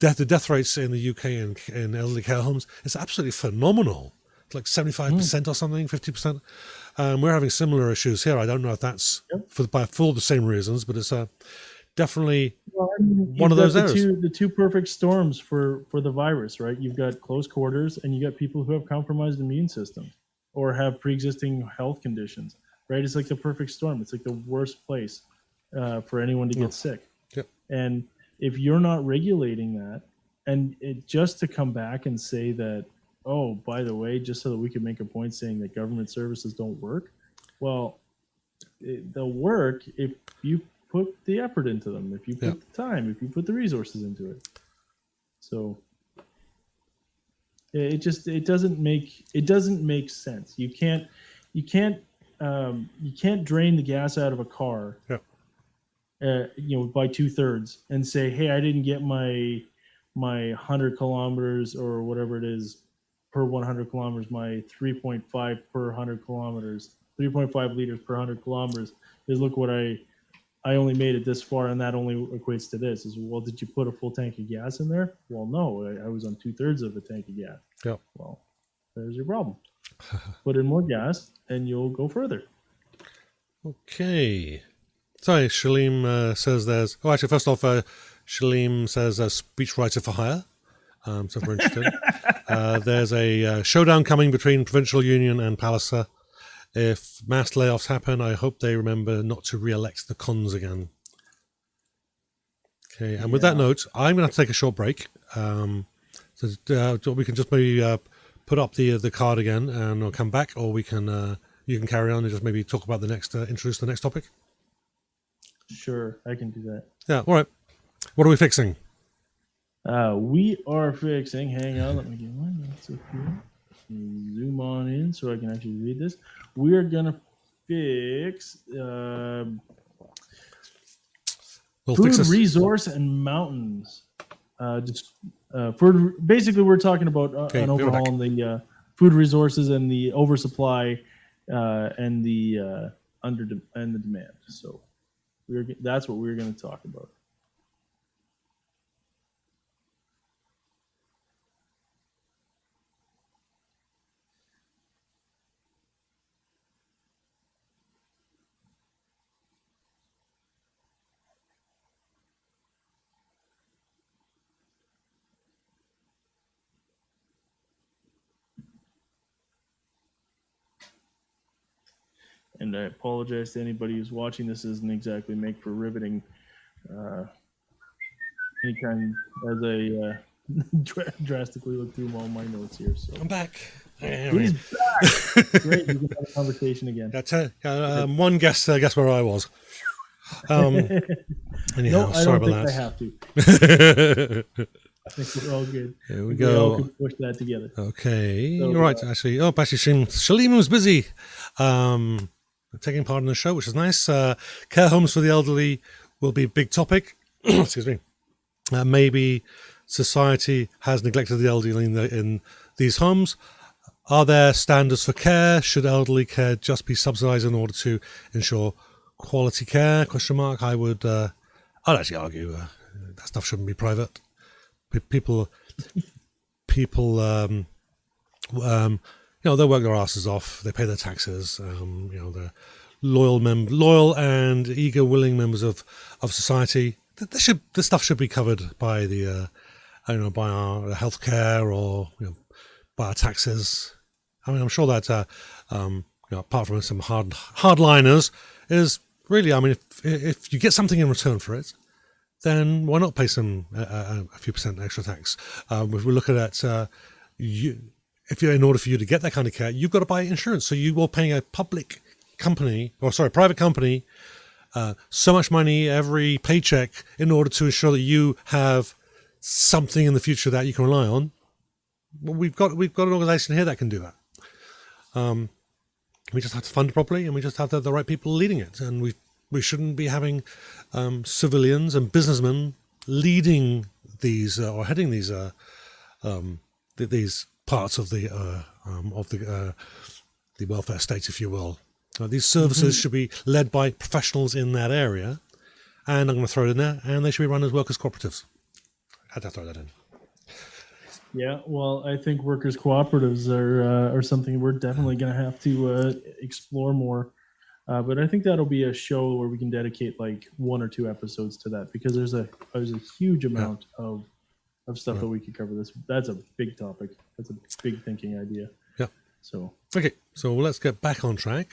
the death rates in the UK in elderly care homes. It's absolutely phenomenal. It's like 75% or something, 50%. We're having similar issues here. I don't know if that's for the same reasons, but it's definitely one of those areas. The two perfect storms for the virus, right? You've got close quarters, and you got people who have compromised immune systems or have pre-existing health conditions, right? It's like the perfect storm. It's like the worst place for anyone to get sick. Yep. And if you're not regulating that, and just to come back and say that, oh, by the way, just so that we can make a point saying that government services don't work, well, they'll work if you put the effort into them, if you put the time, if you put the resources into it. So it doesn't make sense. You can't drain the gas out of a car, by 2/3 and say, hey, I didn't get my my 100 kilometers or whatever it is per 100 kilometers, my 3.5 per 100 kilometers, 3.5 liters per 100 kilometers is look what I only made it this far, and that only equates to this. Is, well, did you put a full tank of gas in there? Well, no, I was on 2/3 of a tank of gas. Yep. Well, there's your problem. Put in more gas, and you'll go further. Okay. Sorry, Shalim says there's... Oh, actually, first off, Shalim says a speechwriter for hire. So if we're interested. There's a showdown coming between Provincial Union and Palliser. If mass layoffs happen, I hope they remember not to re-elect the cons again. Okay, and with that note, I'm going to take a short break. So we can just maybe put up the card again, and I'll come back, or we can you can carry on and just maybe talk about the next, introduce the next topic. Sure, I can do that. Yeah, all right. What are we fixing? We are fixing. Hang on, let me get my notes up here. Zoom on in so I can actually read this. We are gonna fix food, resource, and mountains. For basically, we're talking about an overhaul on the food resources and the oversupply and the and the demand. So that's what we're going to talk about. And I apologize to anybody who's watching. This isn't exactly make for riveting. Anytime as I drastically look through all my notes here. So I'm back. He's back. Great, we can have a conversation again. One guess where I was. Anyhow, sorry about that. I have to. I think we're all good. Here we We go. all can push that together. Okay, So, you're right. Actually, Shalim was busy taking part in the show, which is nice. Care homes for the elderly will be a big topic. Excuse me. Maybe society has neglected the elderly in these homes. Are there standards for care? Should elderly care just be subsidised in order to ensure quality care? Question mark. I'd actually argue that stuff shouldn't be private. People, they work their asses off. They pay their taxes. They're loyal and eager, willing members of society. This stuff should be covered by by our healthcare or by our taxes. I mean, I'm sure that apart from some hardliners, is really. I mean, if you get something in return for it, then why not pay some a few percent extra tax? If we look at that, in order for you to get that kind of care, you've got to buy insurance. So you are paying a private company, so much money every paycheck in order to ensure that you have something in the future that you can rely on. Well, we've got an organisation here that can do that. We just have to fund it properly, and we just have to have the right people leading it. And we shouldn't be having civilians and businessmen leading these or heading these parts of the welfare state, if you will. These services should be led by professionals in that area, and I'm going to throw it in there, and they should be run as workers' cooperatives. I had to throw that in. Yeah, well, I think workers' cooperatives are something we're definitely going to have to explore more. But I think that'll be a show where we can dedicate like 1 or 2 episodes to that, because there's a huge amount of stuff that we could cover. That's a big topic. That's a big thinking idea. Yeah. So okay, so let's get back on track.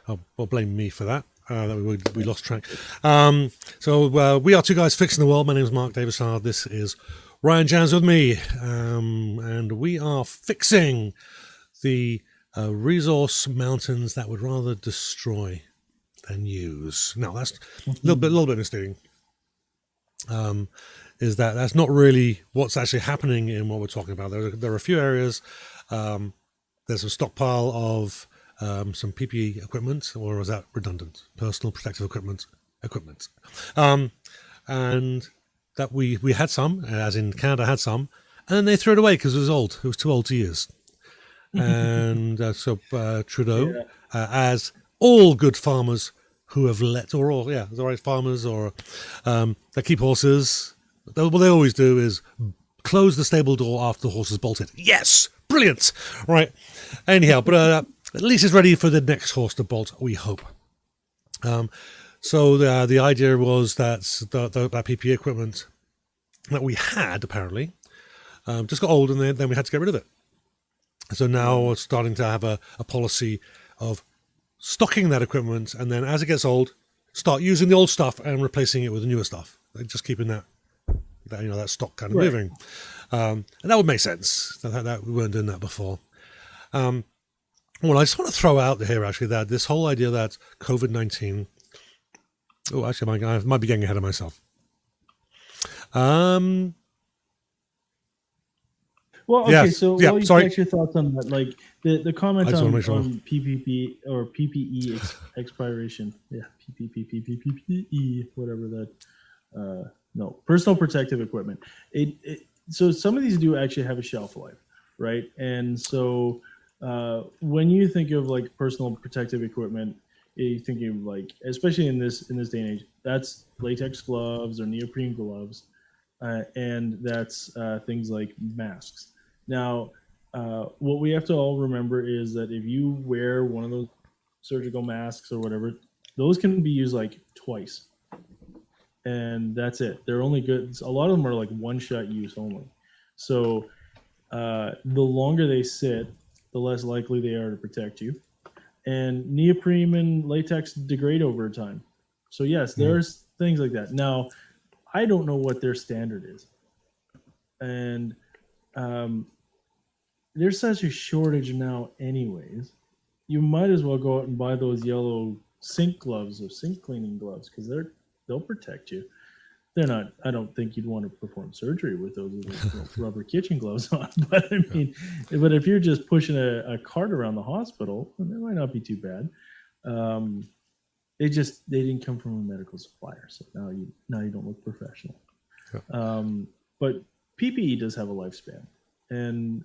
I'll blame me for that. That we lost track. So we are two guys fixing the world. My name is Mark David Stallard. This is Ryan Janz with me, and we are fixing the resource mountains that would rather destroy than use. Now that's a little bit misleading. Is that's not really what's actually happening in what we're talking about. There are a few areas. There's a stockpile of some PPE equipment, or is that redundant? Personal protective equipment. And that we had some, as in Canada had some, and then they threw it away because it was old. It was too old to use. And so Trudeau, as all good farmers who have let, or all, the right farmers or that keep horses, what they always do is close the stable door after the horse is bolted. Yes, brilliant. Right. Anyhow, but at least it's ready for the next horse to bolt, we hope. So the idea was that that PPE equipment that we had, apparently, just got old, and then we had to get rid of it. So now we're starting to have a policy of stocking that equipment, and then as it gets old, start using the old stuff and replacing it with the newer stuff. Like just keeping that stock kind of moving. And that would make sense. That we weren't doing that before. Well, I just want to throw out here, actually, that this whole idea that COVID-19... Oh, actually, I might be getting ahead of myself. Well, okay, so while you sorry. get your thoughts on that, like the comment on PPP or PPE expiration, PPE, whatever that, no, personal protective equipment. So some of these do actually have a shelf life, right? And so when you think of like personal protective equipment, you think of like, especially in this day and age, that's latex gloves or neoprene gloves, and that's things like masks. Now, what we have to all remember is that if you wear one of those surgical masks or whatever, those can be used like twice. And that's it. They're only good. A lot of them are like one-shot use only. So the longer they sit, the less likely they are to protect you. And neoprene and latex degrade over time. So yes, there's things like that. Now, I don't know what their standard is. And there's such a shortage now anyways. You might as well go out and buy those yellow sink gloves or sink cleaning gloves because they'll protect you. They're not, I don't think you'd want to perform surgery with those rubber kitchen gloves on. But I mean, but if you're just pushing a cart around the hospital, then that might not be too bad. They didn't come from a medical supplier, so now you don't look professional. Yeah. But PPE does have a lifespan, and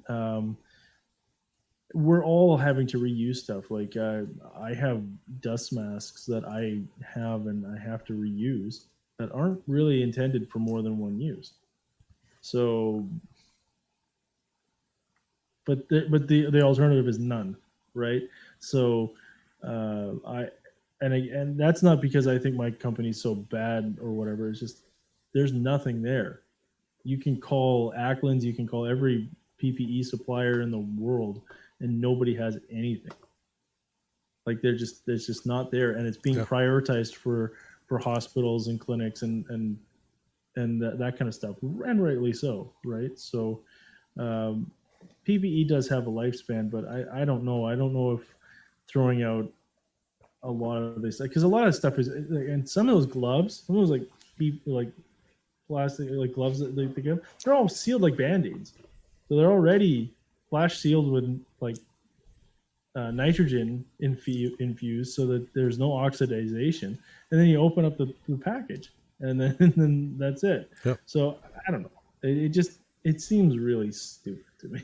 we're all having to reuse stuff. Like I have dust masks that I have and I have to reuse that aren't really intended for more than one use. So, but the alternative is none, right? So and that's not because I think my company's so bad or whatever. It's just there's nothing there. You can call Ackland's, you can call every PPE supplier in the world, and nobody has anything. Like they're just not there, and it's being prioritized for hospitals and clinics and that kind of stuff, and rightly so, right? So PPE does have a lifespan, but I don't know. I don't know if throwing out a lot of this, because a lot of stuff is, and some of those gloves, some of those like plastic like gloves that they give, they're all sealed like Band-Aids, so they're already flash sealed with like nitrogen infused so that there's no oxidization, and then you open up the package and then that's it. Yep. So I don't know, it seems really stupid to me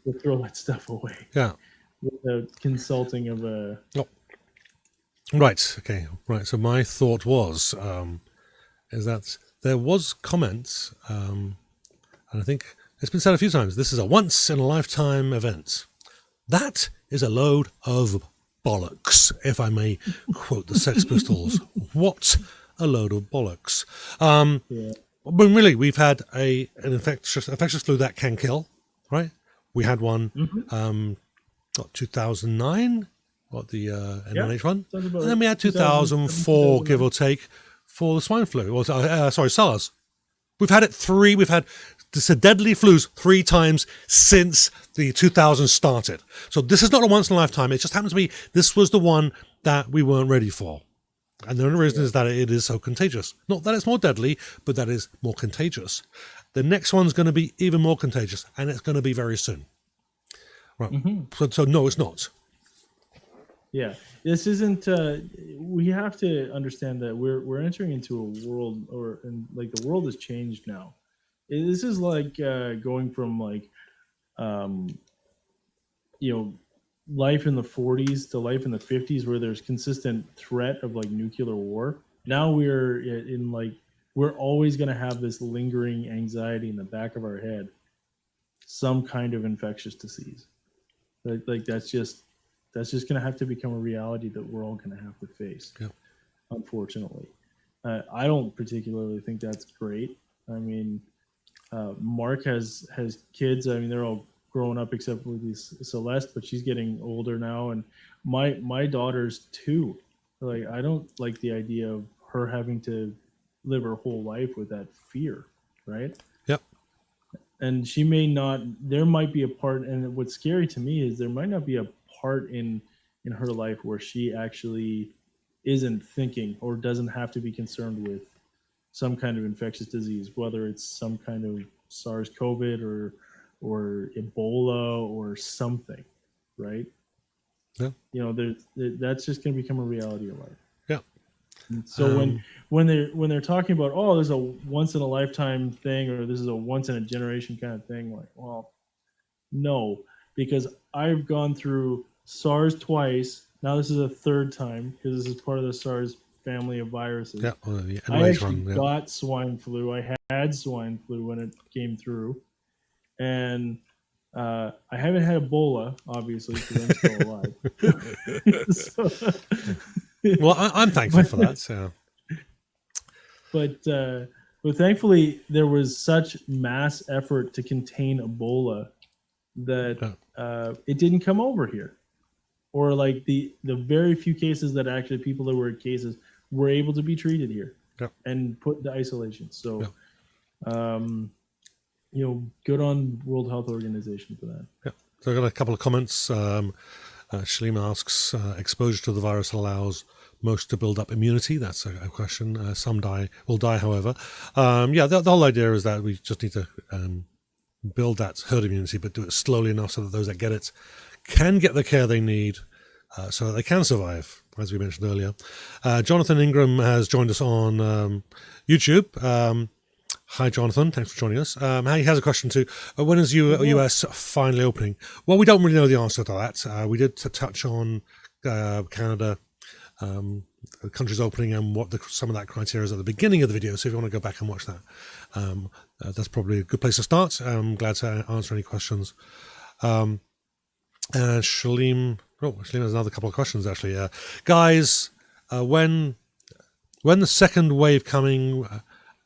to throw that stuff away without consulting of a right. So my thought was is that there was comments, and I think it's been said a few times, this is a once in a lifetime event. That is a load of bollocks, if I may quote the Sex Pistols. What a load of bollocks. But really, we've had an infectious flu that can kill, right? We had one, 2009, the NIH one. And then we had 2004, give or take, for the swine flu. SARS. We've had this deadly flus 3 times since the 2000s started. So this is not a once in a lifetime. It just happens to be this was the one that we weren't ready for. And the only reason is that it is so contagious. Not that it's more deadly, but that is more contagious. The next one's going to be even more contagious, and it's going to be very soon. Right. So no, it's not. Yeah, this isn't. We have to understand that we're entering into a world, and like the world has changed now. This is like going from like um, you know life in the 40s to life in the 50s, where there's consistent threat of like nuclear war. Now we're in like we're always going to have this lingering anxiety in the back of our head, some kind of infectious disease. Like that's just going to have to become a reality that we're all going to have to face. Yeah. Unfortunately, I don't particularly think that's great. I mean, Mark has kids. I mean, they're all growing up except for Celeste, but she's getting older now, and my daughter's too. Like, I don't like the idea of her having to live her whole life with that fear, right? Yep. And she may not. There might be a part, and what's scary to me is there might not be a part in her life where she actually isn't thinking or doesn't have to be concerned with some kind of infectious disease, whether it's some kind of SARS-CoV or Ebola or something, right? Yeah. You know, that's just going to become a reality of life. Yeah. And so when they're talking about, oh, this is a once in a lifetime thing, or this is a once in a generation kind of thing, like, well, no, because I've gone through SARS twice. Now this is a third time because this is part of the SARS family of viruses. Yeah. Well, yeah. I actually got swine flu. I had swine flu when it came through, and I haven't had Ebola, obviously, because I'm still alive. So, well, I'm thankful for that. So. But thankfully, there was such mass effort to contain Ebola that it didn't come over here, or like the very few cases that actually people that were cases were able to be treated here and put into isolation. So, you know, good on World Health Organization for that. Yeah. So I got a couple of comments. Shalima asks, exposure to the virus allows most to build up immunity. That's a question. Some will die, however. The whole idea is that we just need to build that herd immunity, but do it slowly enough so that those that get it can get the care they need so that they can survive, as we mentioned earlier. Jonathan Ingram has joined us on YouTube. Hi, Jonathan. Thanks for joining us. He has a question too. When is US finally opening? Well, we don't really know the answer to that. We did touch on Canada, countries opening and what some of that criteria is at the beginning of the video. So if you want to go back and watch that, that's probably a good place to start. I'm glad to answer any questions. Shalim has another couple of questions actually. Guys, when the second wave coming?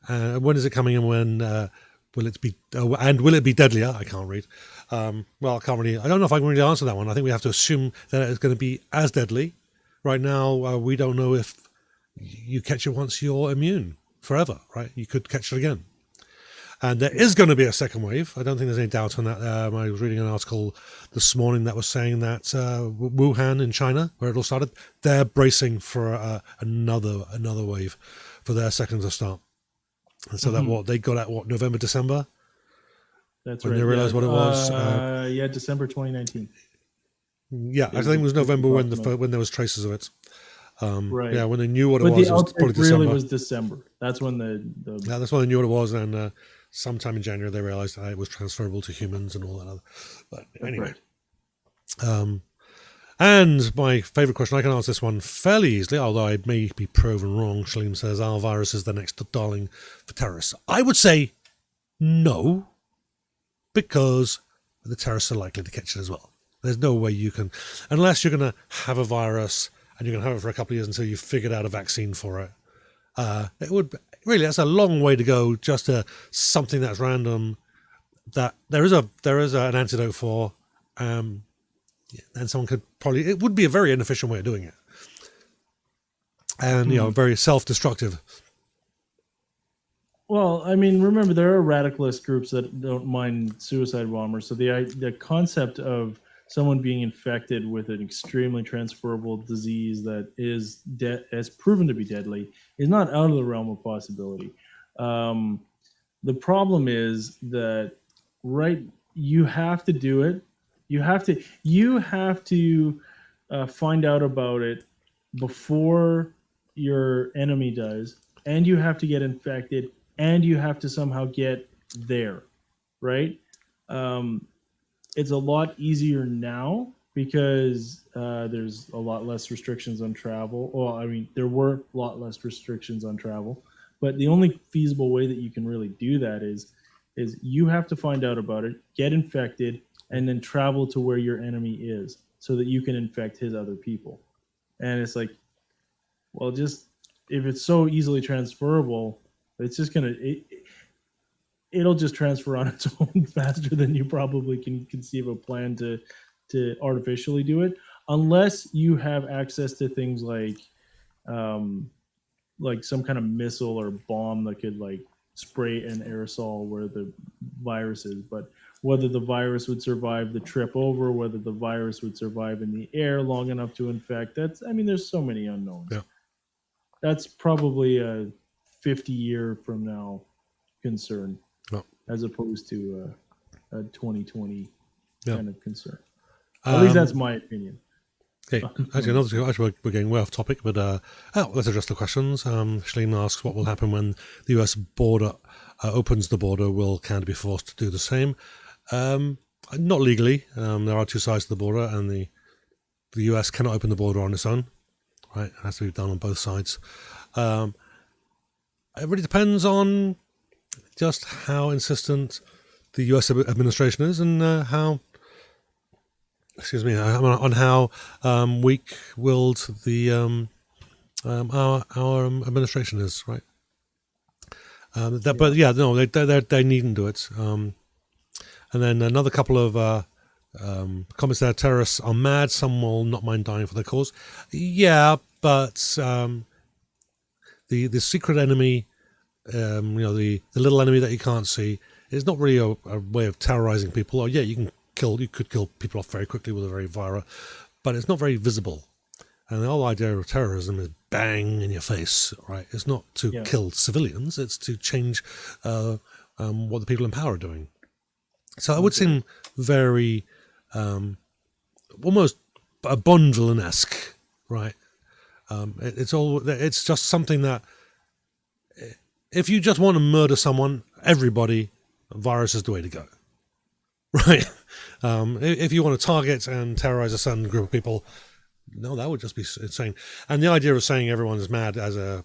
When is it coming, and when will it be? And will it be deadlier? I can't read. Well, I can't really. I don't know if I can really answer that one. I think we have to assume that it's going to be as deadly. Right now, we don't know if you catch it once you're immune forever. Right? You could catch it again, and there is going to be a second wave. I don't think there's any doubt on that. I was reading an article this morning that was saying that Wuhan in China, where it all started, they're bracing for another wave for their second to start. And so that they got at November, December. That's when right. They realized what it was. December 2019. Yeah, I think it was November when there was traces of it. Right. Yeah, when they knew what it was. The outbreak probably December. Really was December. That's when that's when they knew what it was, and sometime in January they realized that it was transferable to humans and all that other. But anyway. Right. And my favorite question, I can answer this one fairly easily, although I may be proven wrong. Shalim says, our virus is the next darling for terrorists. I would say no, because the terrorists are likely to catch it as well. There's no way you can, unless you're going to have a virus and you're going to have it for a couple of years until you've figured out a vaccine for it. It would really, that's a long way to go just to something that's random that there is an antidote for. And someone could probably, it would be a very inefficient way of doing it. And, very self-destructive. Well, I mean, remember, there are radicalist groups that don't mind suicide bombers. So the concept of someone being infected with an extremely transferable disease that has proven to be deadly is not out of the realm of possibility. The problem is that, you have to do it. You have to find out about it before your enemy does, and you have to get infected, and you have to somehow get there, right? It's a lot easier now because there's a lot less restrictions on travel. Well, I mean, there were a lot less restrictions on travel, but the only feasible way that you can really do that is you have to find out about it, get infected, and then travel to where your enemy is so that you can infect his other people. And it's like, well, just if it's so easily transferable, it's just gonna it'll just transfer on its own faster than you probably can conceive a plan to artificially do it, unless you have access to things like some kind of missile or bomb that could like spray an aerosol where the virus is. But whether the virus would survive the trip over, whether the virus would survive in the air long enough to infect, there's so many unknowns. Yeah. That's probably a 50-year from now concern, as opposed to a 2020 kind of concern. At least that's my opinion. Okay, actually, we're getting way off topic, but let's address the questions. Shalene asks, what will happen when the US border opens the border? Will Canada be forced to do the same? Not legally. There are two sides to the border, and the US cannot open the border on its own. Right, it has to be done on both sides. It really depends on just how insistent the US administration is, and on how weak-willed the our administration is, right? But yeah, no, they needn't do it. And then another couple of comments there. Terrorists are mad. Some will not mind dying for their cause. Yeah, but the secret enemy, the little enemy that you can't see, is not really a way of terrorizing people. Or you could kill people off very quickly with a very vira, but it's not very visible. And the whole idea of terrorism is bang in your face, right? It's not to kill civilians; it's to change what the people in power are doing. So it would seem very almost Bond villain-esque, right? It's just something that if you just want to murder someone, everybody, virus is the way to go, right? If you want to target and terrorize a certain group of people, no, that would just be insane. And the idea of saying everyone is mad as a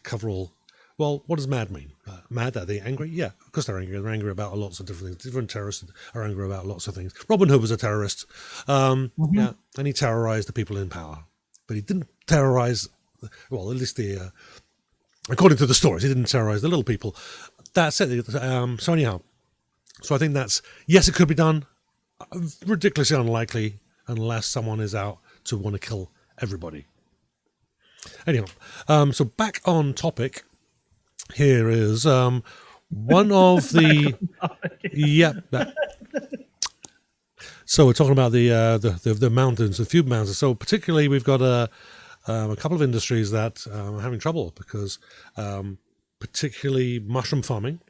coverall. Well, what does mad mean? Mad? Are they angry? Yeah, of course they're angry. They're angry about lots of different things. Different terrorists are angry about lots of things. Robin Hood was a terrorist. Yeah, and he terrorized the people in power. But he didn't terrorize, well, at least according to the stories, he didn't terrorize the little people. That's it. So anyhow, so I think yes, it could be done. Ridiculously unlikely unless someone is out to want to kill everybody. Anyhow, so back on topic. Here is one of the So we're talking about the mountains, the food mountains. So particularly, we've got a couple of industries that are having trouble because, particularly mushroom farming,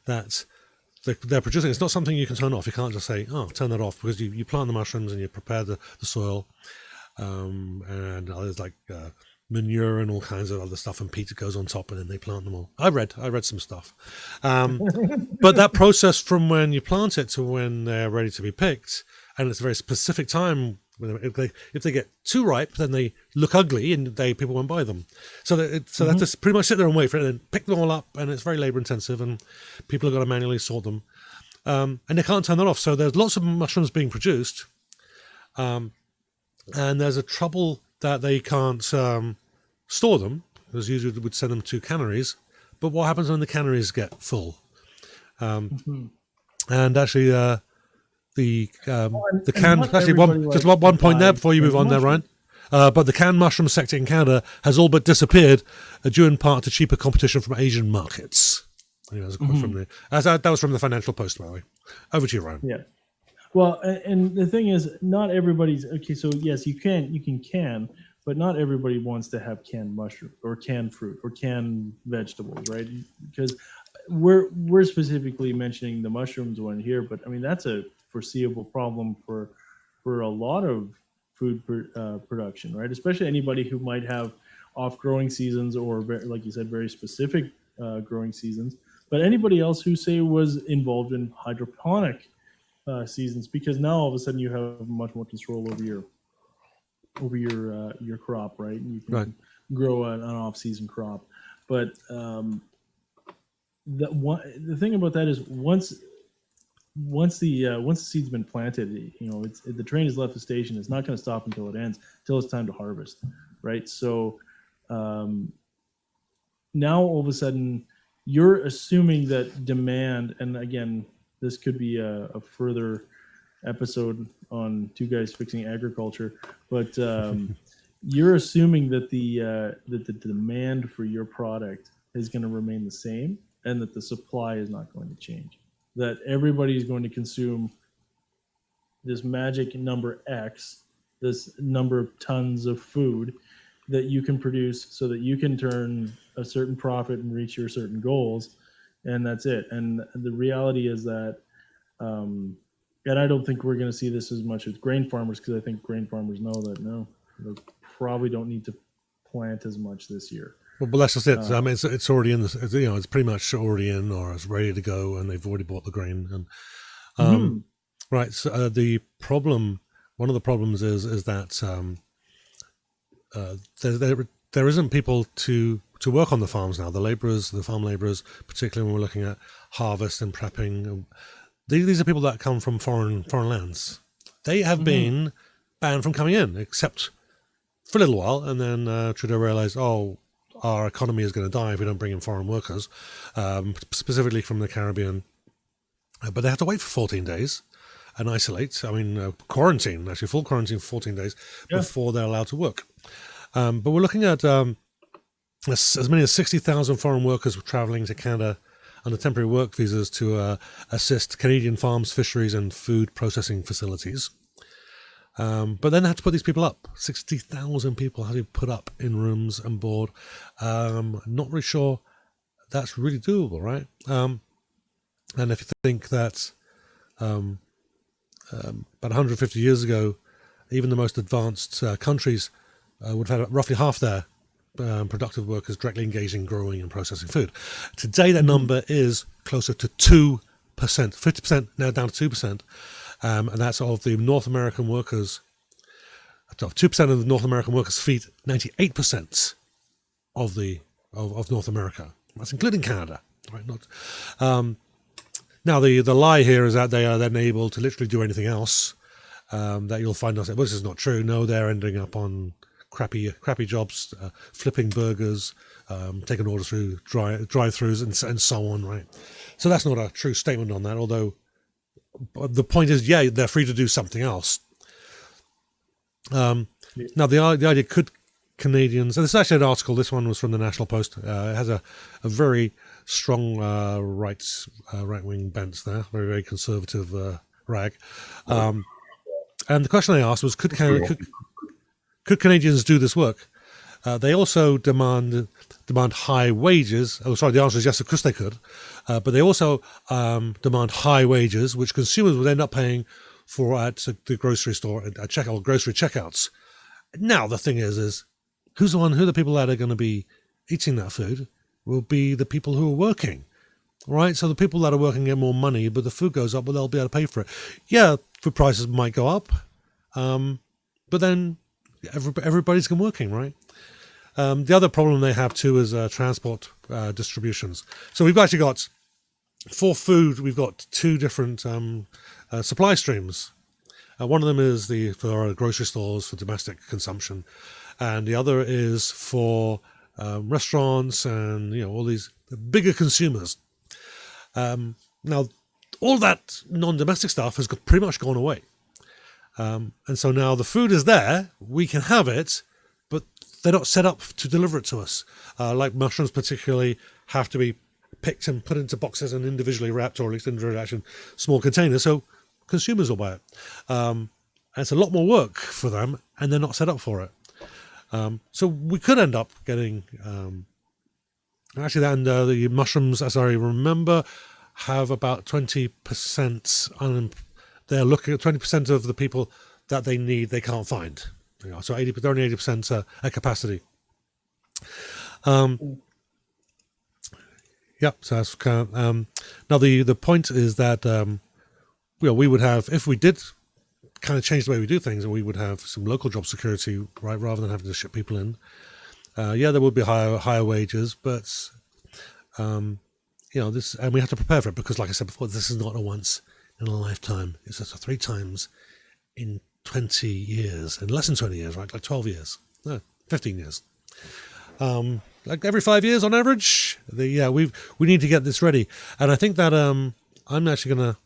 that they're producing. It's not something you can turn off. You can't just say, "Oh, turn that off," because you plant the mushrooms and you prepare the soil, and there's like manure and all kinds of other stuff, and peat goes on top, and then they plant them all. I read some stuff, but that process from when you plant it to when they're ready to be picked, and it's a very specific time. If they get too ripe, then they look ugly, and people won't buy them. So they have to pretty much sit there and wait for it, and then pick them all up, and it's very labor intensive, and people have got to manually sort them, and they can't turn that off. So there's lots of mushrooms being produced, and there's a trouble that they can't store them, because usually they would send them to canneries. But what happens when the canneries get full? And actually, the canned, actually just one point there before you move on there, Ryan. But the canned mushroom sector in Canada has all but disappeared, due in part to cheaper competition from Asian markets. Anyway, that's a quote from that was from the Financial Post, by the way. Over to you, Ryan. Yeah. Well, and the thing is, not everybody's okay. So yes, you can can, but not everybody wants to have canned mushroom or canned fruit or canned vegetables, right? Because we're specifically mentioning the mushrooms one here, but I mean that's a foreseeable problem for for a lot of food production, right? Especially anybody who might have off growing seasons or, like you said, very specific growing seasons. But anybody else who, say, was involved in hydroponic seasons, because now all of a sudden you have much more control over your crop, right? And you can grow an off-season crop. But the thing about that is once the seed's been planted, the train has left the station. It's not going to stop until it ends, until it's time to harvest, right? So now all of a sudden you're assuming that demand, and again, this could be a further episode on Two Guys Fixing Agriculture, but you're assuming that the demand for your product is going to remain the same, and that the supply is not going to change. That everybody is going to consume this magic number X, this number of tons of food that you can produce so that you can turn a certain profit and reach your certain goals, and that's it. And the reality is that, and I don't think we're going to see this as much as grain farmers, because I think grain farmers know that they probably don't need to plant as much this year. Well, but that's just it. I mean, it's already in this. It's pretty much already in, or it's ready to go, and they've already bought the grain. And right. So one of the problems is that there isn't people to work on the farms now. The farm laborers, particularly when we're looking at harvest and prepping, these are people that come from foreign lands. They have been banned from coming in, except for a little while, and then Trudeau realized, our economy is going to die if we don't bring in foreign workers, specifically from the Caribbean. But they have to wait for 14 days and isolate. Quarantine, actually full quarantine for 14 days before they're allowed to work. But we're looking at as many as 60,000 foreign workers traveling to Canada under temporary work visas to assist Canadian farms, fisheries, and food processing facilities. But then they have to put these people up. 60,000 people have to be put up in rooms and board. Not really sure that's really doable, right? And if you think that about 150 years ago, even the most advanced countries would have had roughly half their productive workers directly engaged in growing and processing food. Today, that number is closer to 2%, 50% now down to 2%. And that's of the North American workers. 2% of the North American workers feed 98% of North America. That's including Canada, right? Now the lie here is that they are then able to literally do anything else. That you'll find out. Well, this is not true. No, they're ending up on crappy jobs, flipping burgers, taking orders through drive-throughs, and so on, right? So that's not a true statement on that. Although the point is, they're free to do something else. Now, the idea, could Canadians, and this is actually an article, this one was from the National Post, it has a very strong right-wing bent there, very, very conservative rag. And the question they asked was, could Canadians do this work? They also demand high wages. Oh, sorry, the answer is yes, of course they could. But they also demand high wages, which consumers would end up paying for at the grocery store, grocery checkouts. Now, the thing is who are the people that are going to be eating that food will be the people who are working, right? So the people that are working get more money, but the food goes up, well, they'll be able to pay for it. Yeah, food prices might go up, but then everybody's working, right? The other problem they have too is transport distributions. So we've actually got, for food, we've got two different supply streams. One of them is for grocery stores for domestic consumption, and the other is for restaurants and all these bigger consumers. Now, all that non-domestic stuff has pretty much gone away, and so now the food is there. We can have it, but they're not set up to deliver it to us. Like mushrooms, particularly, have to be picked and put into boxes and individually wrapped, or at least in small containers. So consumers will buy it. And it's a lot more work for them, and they're not set up for it. So we could end up getting the mushrooms, as I remember, have about 20%. They're looking at 20% of the people that they need, they can't find. So they're only 80% at capacity. Yep. So that's kind of, now the point is that we would have, if we did kind of change the way we do things, and we would have some local job security, right, rather than having to ship people in. There would be higher wages, but this, and we have to prepare for it because, like I said before, this is not a once in a lifetime. It's just 3 times in 20 years, in less than 20 years, right? Like 12 years, no, 15 years. Like every 5 years on average. We need to get this ready, and I think that I'm actually going to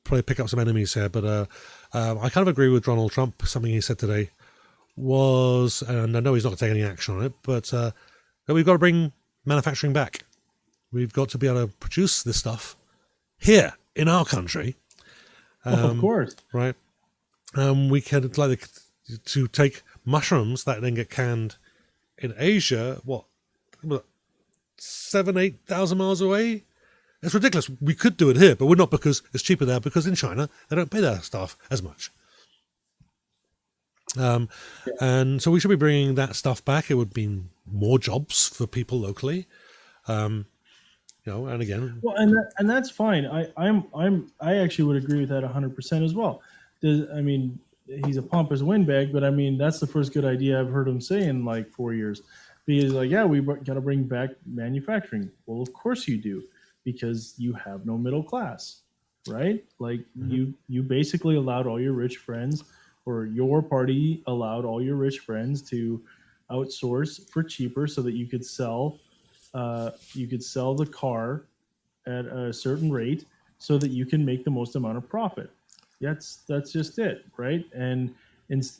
probably pick up some enemies here, but I kind of agree with Donald Trump. Something he said today was, and I know he's not going to take any action on it, but that we've got to bring manufacturing back. We've got to be able to produce this stuff here in our country. Of course. Right. We can, like, to take mushrooms that then get canned in Asia, 7,000-8,000 miles away? It's ridiculous. We could do it here, but we're not, because it's cheaper there, because in China, they don't pay their staff as much. And so we should be bringing that stuff back. It would mean more jobs for people locally. And again, well, and that's fine. I actually would agree with that 100% as well. He's a pompous windbag, but that's the first good idea I've heard him say in like 4 years. Because we got to bring back manufacturing. Well, of course you do, because you have no middle class, right? Like you basically allowed all your rich friends, or your party allowed all your rich friends to outsource for cheaper so that you could sell the car at a certain rate so that you can make the most amount of profit. That's just it, right? And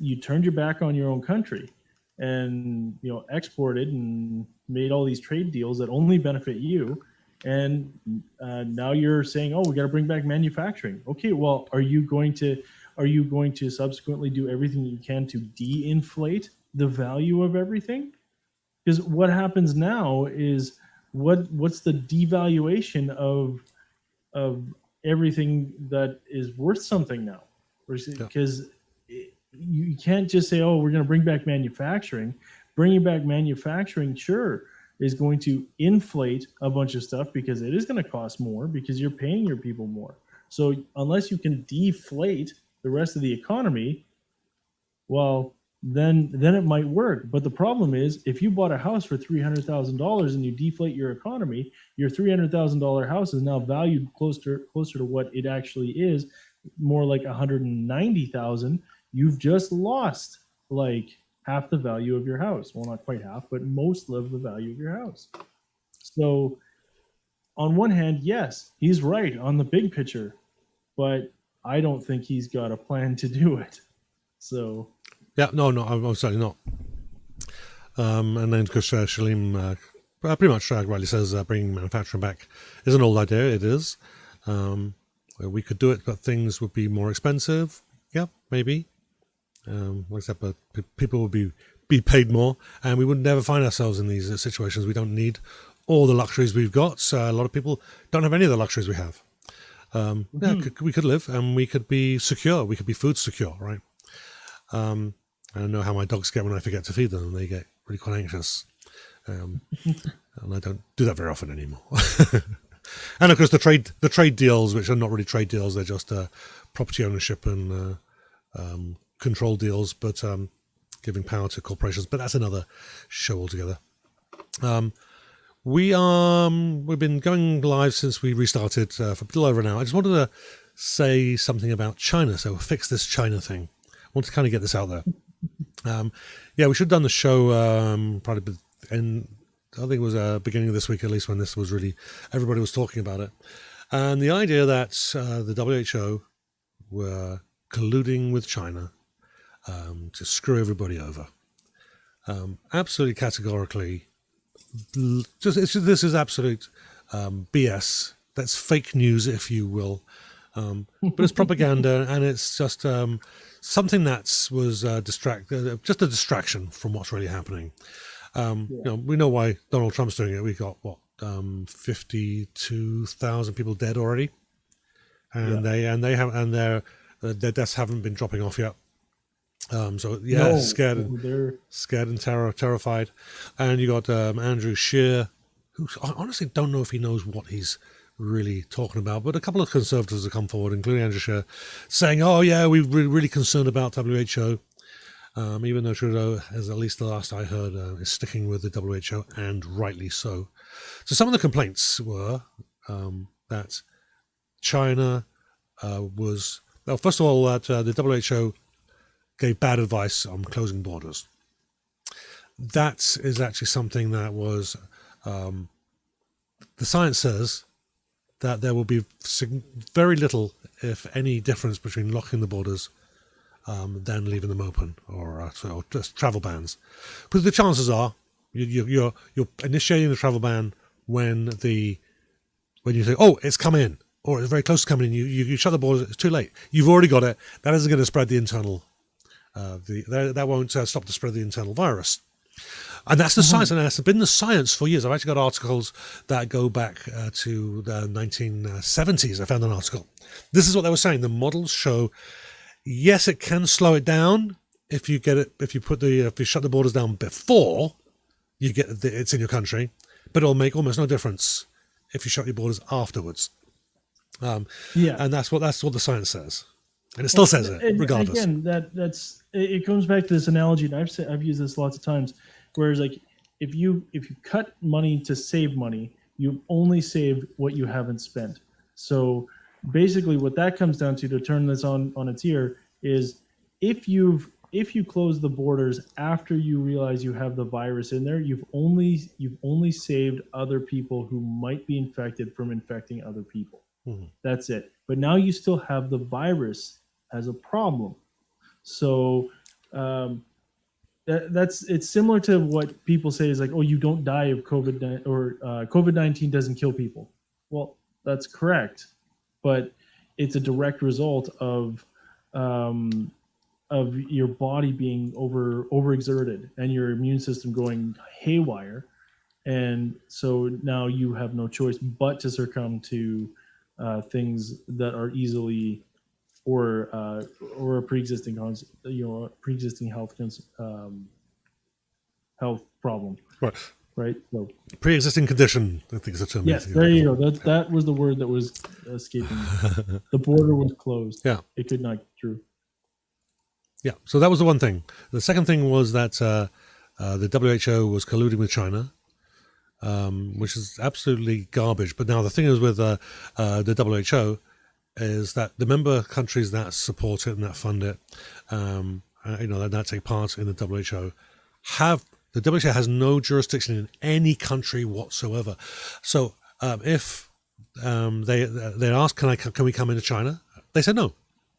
you turned your back on your own country, and exported and made all these trade deals that only benefit you. And now you're saying, oh, we got to bring back manufacturing. Okay, well, are you going to subsequently do everything you can to de-inflate the value of everything? Because what happens now is what's the devaluation of everything that is worth something now? Because you can't just say, oh, we're going to bring back manufacturing. Bringing back manufacturing, sure, is going to inflate a bunch of stuff, because it is going to cost more, because you're paying your people more. So unless you can deflate the rest of the economy, well, then it might work. But the problem is, if you bought a house for $300,000 and you deflate your economy, your $300,000 house is now valued closer to what it actually is, more like $190,000. You've just lost like half the value of your house. Well, not quite half, but most of the value of your house. So on one hand, yes, he's right on the big picture, but I don't think he's got a plan to do it. So yeah, no, I'm certainly not. And then, because Shalim pretty much rightly says bringing manufacturing back is an old idea. It is. We could do it, but things would be more expensive. Yeah, maybe. But people would be paid more, and we would never find ourselves in these situations. We don't need all the luxuries we've got. So a lot of people don't have any of the luxuries we have. We could live, and we could be secure. We could be food secure, right? I know how my dogs get when I forget to feed them. They get really quite anxious. And I don't do that very often anymore. And of course, the trade deals, which are not really trade deals, they're just property ownership and control deals, but giving power to corporations. But that's another show altogether. We've been going live since we restarted for a little over an hour. I just wanted to say something about China. So fix this China thing. I want to kind of get this out there. We should have done the show probably in, I think it was beginning of this week, at least, when this was really, everybody was talking about it. And the idea that the WHO were colluding with China to screw everybody over. Absolutely categorically, this is absolute BS. That's fake news, if you will. But it's propaganda, and it's just something that was just a distraction from what's really happening. We know why Donald Trump's doing it. We got 52,000 people dead already, and their deaths haven't been dropping off yet. So No, scared they're and terrified. And you got Andrew Scheer, who I honestly don't know if he knows what he's really talking about. But a couple of conservatives have come forward, including Andrew Scheer, saying, "Oh yeah, we're really concerned about WHO." Even though Trudeau, as at least the last I heard, is sticking with the WHO, and rightly so. So some of the complaints were that China was, well, first of all, that the WHO gave bad advice on closing borders. That is actually something that was, the science says that there will be very little, if any, difference between locking the borders than leaving them open, or just travel bans. Because the chances are you're initiating the travel ban when you say, oh, it's come in, or it's very close to coming in. You shut the borders. It's too late. You've already got it. That isn't going to spread the internal. That won't stop the spread of the internal virus. And that's the science, and that's been the science for years. I've actually got articles that go back to the 1970s. I found an article. This is what they were saying. The models show, yes, it can slow it down if you get it. If you shut the borders down before you get it's in your country, but it'll make almost no difference if you shut your borders afterwards. And that's what the science says, and it still says it regardless. Again, that's it comes back to this analogy, and I've used this lots of times. Whereas, like, if you cut money to save money, you've only saved what you haven't spent. So basically, what that comes down to turn this on its ear is if you close the borders after you realize you have the virus in there, you've only saved other people who might be infected from infecting other people. Mm-hmm. That's it. But now you still have the virus as a problem. So it's similar to what people say is like, oh, you don't die of COVID, or COVID-19 doesn't kill people. Well, that's correct, but it's a direct result of your body being overexerted and your immune system going haywire, and so now you have no choice but to succumb to things that are easily or a pre-existing health problem. Right. So pre-existing condition, I think is a term. Yes, there you go. That was the word that was escaping me. The border was closed. Yeah, it could not be true. Yeah, so that was the one thing. The second thing was that the WHO was colluding with China, which is absolutely garbage. But now the thing is with the WHO is that the member countries that support it and that fund it, that take part in the WHO, the WHO has no jurisdiction in any country whatsoever. So if they asked, can we come into China? They said no.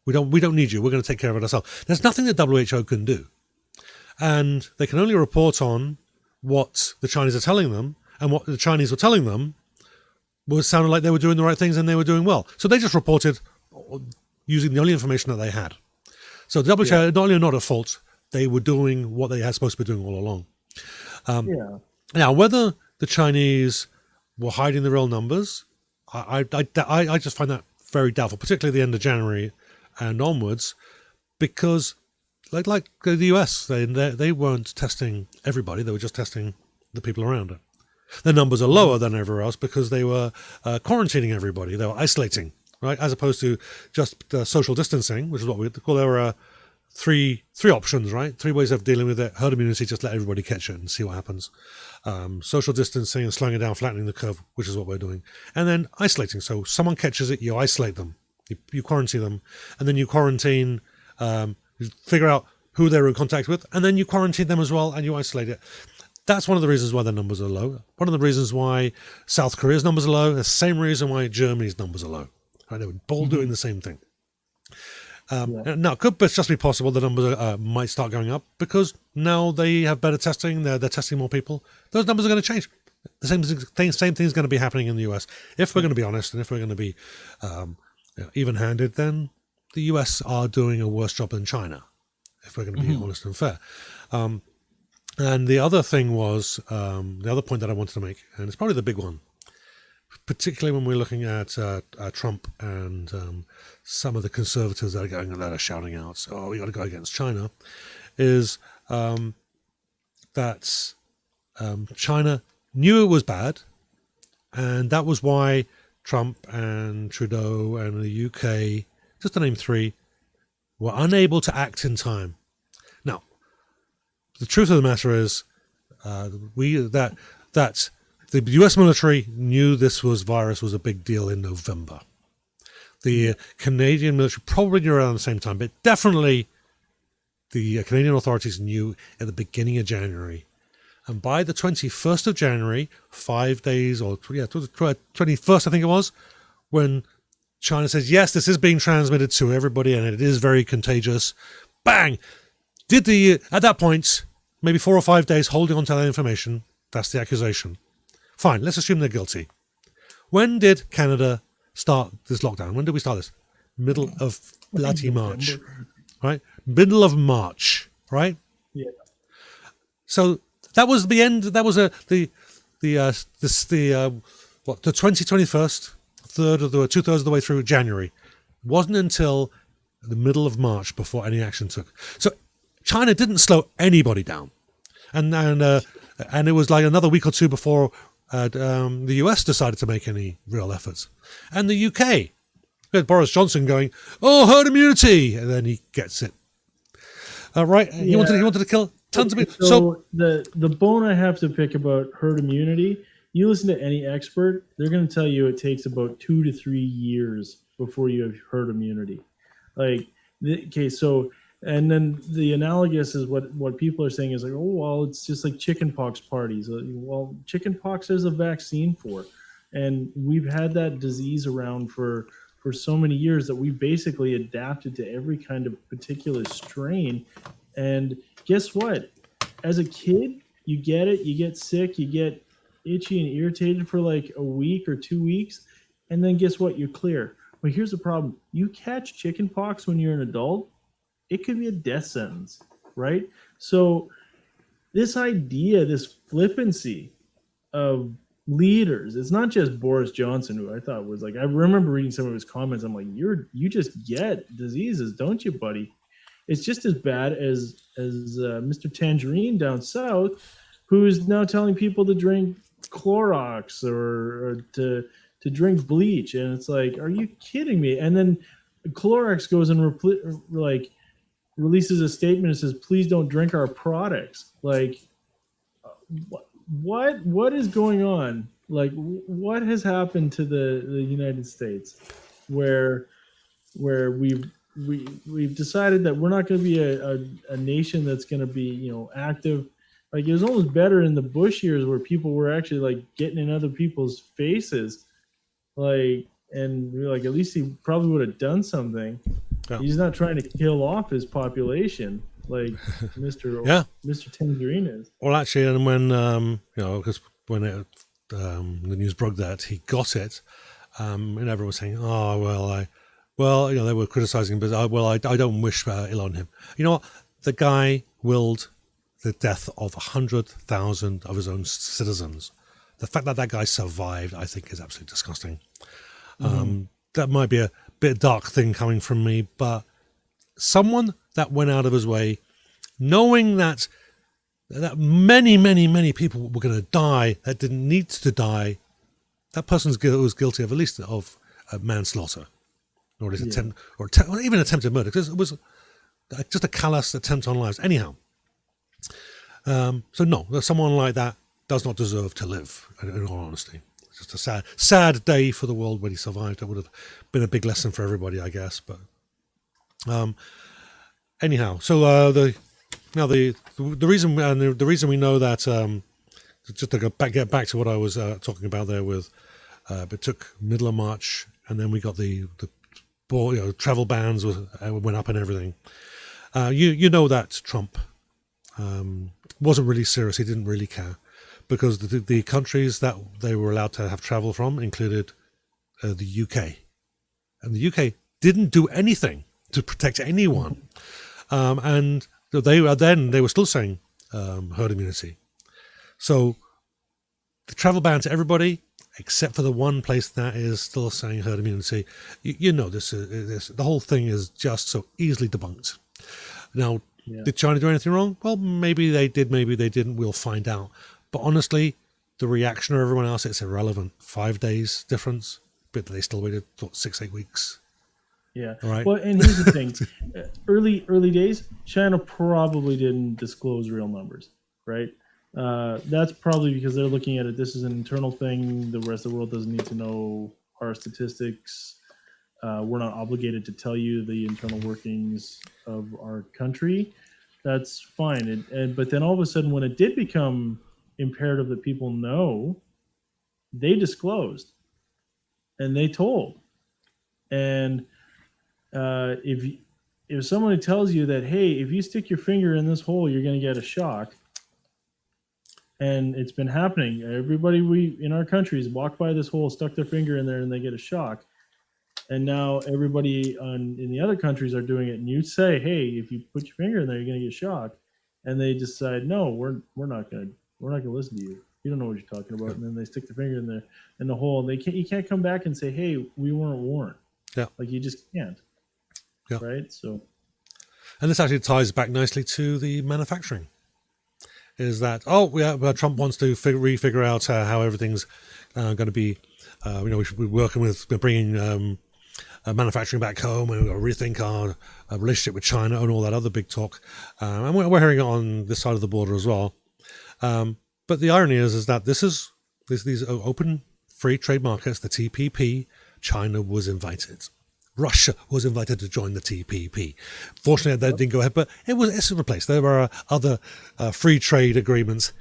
We don't need you. We're going to take care of it ourselves. There's nothing that WHO can do. And they can only report on what the Chinese are telling them, and what the Chinese were telling them sounded like they were doing the right things and they were doing well. So they just reported using the only information that they had. So the WHO not only are not at fault, they were doing what they had supposed to be doing all along. Now, whether the Chinese were hiding the real numbers, I just find that very doubtful, particularly at the end of January and onwards, because like the US, they weren't testing everybody; they were just testing the people around it. Their numbers are lower than everywhere else because they were quarantining everybody; they were isolating, right, as opposed to just social distancing, which is what we call. There were three options, right? Three ways of dealing with it: herd immunity, just let everybody catch it and see what happens; social distancing and slowing it down, flattening the curve, which is what we're doing; and then isolating. So someone catches it, you isolate them. You quarantine them, and then you quarantine, you figure out who they were in contact with, and then you quarantine them as well, and you isolate it. That's one of the reasons why their numbers are low. One of the reasons why South Korea's numbers are low. The same reason why Germany's numbers are low. Right? They were all doing the same thing. Now, it could just be possible the numbers might start going up because now they have better testing. They're testing more people. Those numbers are going to change. The same thing is going to be happening in the US. If we're going to be honest, and if we're going to be even-handed, then the US are doing a worse job than China, if we're going to be honest and fair. And the other thing was, the other point that I wanted to make, and it's probably the big one particularly when we're looking at Trump and some of the conservatives that are shouting out, "Oh, we got to go against China," is that China knew it was bad, and that was why Trump and Trudeau and the UK, just to name three, were unable to act in time. Now, the truth of the matter is, that the U.S. military knew this virus was a big deal in November. The Canadian military probably knew around the same time, but definitely the Canadian authorities knew at the beginning of January. And by the 21st of January, 5 days, 21st I think it was, when China says, yes, this is being transmitted to everybody and it is very contagious, bang! At that point, maybe 4 or 5 days holding on to that information, that's the accusation. Fine, let's assume they're guilty. When did Canada start this lockdown? When did we start this? Middle of bloody March, right? Middle of March, right? Yeah. So that was the end. That was the 2021st, two-thirds of the way through January. It wasn't until the middle of March before any action took. So China didn't slow anybody down, and it was like another week or two before the US decided to make any real efforts. And the UK, we had Boris Johnson going, "Oh, herd immunity," and then he gets it. Right? He wanted to kill tons of people. So the bone I have to pick about herd immunity, you listen to any expert, they're going to tell you it takes about 2 to 3 years before you have herd immunity. And then the analogous is what people are saying is like, oh, well, it's just like chickenpox parties. Well, chickenpox there's a vaccine for. And we've had that disease around for so many years that we basically adapted to every kind of particular strain. And guess what? As a kid, you get it, you get sick, you get itchy and irritated for like a week or 2 weeks. And then guess what? You're clear. But here's the problem. You catch chickenpox when you're an adult, it could be a death sentence, right? So this idea, this flippancy of leaders, it's not just Boris Johnson, who I thought was like, I remember reading some of his comments. I'm like, you just get diseases, don't you, buddy? It's just as bad as Mr. Tangerine down south, who's now telling people to drink Clorox or to drink bleach. And it's like, are you kidding me? And then Clorox goes and releases a statement and says, please don't drink our products. Like, what is going on? Like, what has happened to the United States where we've decided that we're not going to be a nation that's going to be, active. Like, it was almost better in the Bush years where people were actually like getting in other people's faces. Like, and we're like, at least he probably would have done something. Yeah. He's not trying to kill off his population like Mr. Tangerine is. Well, actually, and when because when the news broke that he got it, and everyone was saying, "Oh, well, they were criticizing, but I don't wish ill on him." You know what? The guy willed the death of 100,000 of his own citizens. The fact that guy survived, I think, is absolutely disgusting. That might be a bit dark thing coming from me, but someone that went out of his way, knowing that many, many, many people were going to die that didn't need to die, that person was guilty of at least of manslaughter, or attempt, or even attempted murder, because it was just a callous attempt on lives. Anyhow, so no, someone like that does not deserve to live. In all honesty. Just a sad day for the world when he survived. That would have been a big lesson for everybody, I guess. But anyhow, so the reason we know that just to get back to what I was talking about there with it took middle of March, and then we got the travel bans went up and everything. You know that Trump wasn't really serious. He didn't really care. Because the countries that they were allowed to have travel from included the UK. And the UK didn't do anything to protect anyone. And they were still saying herd immunity. So the travel ban to everybody, except for the one place that is still saying herd immunity. This the whole thing is just so easily debunked. Now, did China do anything wrong? Well, maybe they did, maybe they didn't. We'll find out. But honestly, the reaction of everyone else, it's irrelevant. 5 days difference, but they still waited 6-8 weeks. Yeah. Right. Well, and here's the thing: early days, China probably didn't disclose real numbers, right? That's probably because they're looking at it. This is an internal thing. The rest of the world doesn't need to know our statistics. We're not obligated to tell you the internal workings of our country. That's fine. But then all of a sudden, when it did become imperative that people know, they disclosed and they told. And if someone tells you that, hey, if you stick your finger in this hole, you're going to get a shock, and it's been happening. Everybody in our countries walk by this hole, stuck their finger in there, and they get a shock. And now everybody in the other countries are doing it, and you say, hey, if you put your finger in there, you're going to get shocked, and they decide, no, we're not going to listen to you. You don't know what you're talking about. And then they stick their finger in the hole, and you can't come back and say, hey, we weren't warned. Yeah. Like, you just can't. Yeah. Right. So, and this actually ties back nicely to the manufacturing. Is that Trump wants to refigure out how everything's going to be. We should be working with bringing manufacturing back home, and we've got to rethink our relationship with China and all that other big talk. And we're hearing it on this side of the border as well. But the irony is that these open free trade markets, the TPP. China was invited. Russia was invited to join the TPP. Fortunately, that didn't go ahead, but it's replaced. There were other free trade agreements.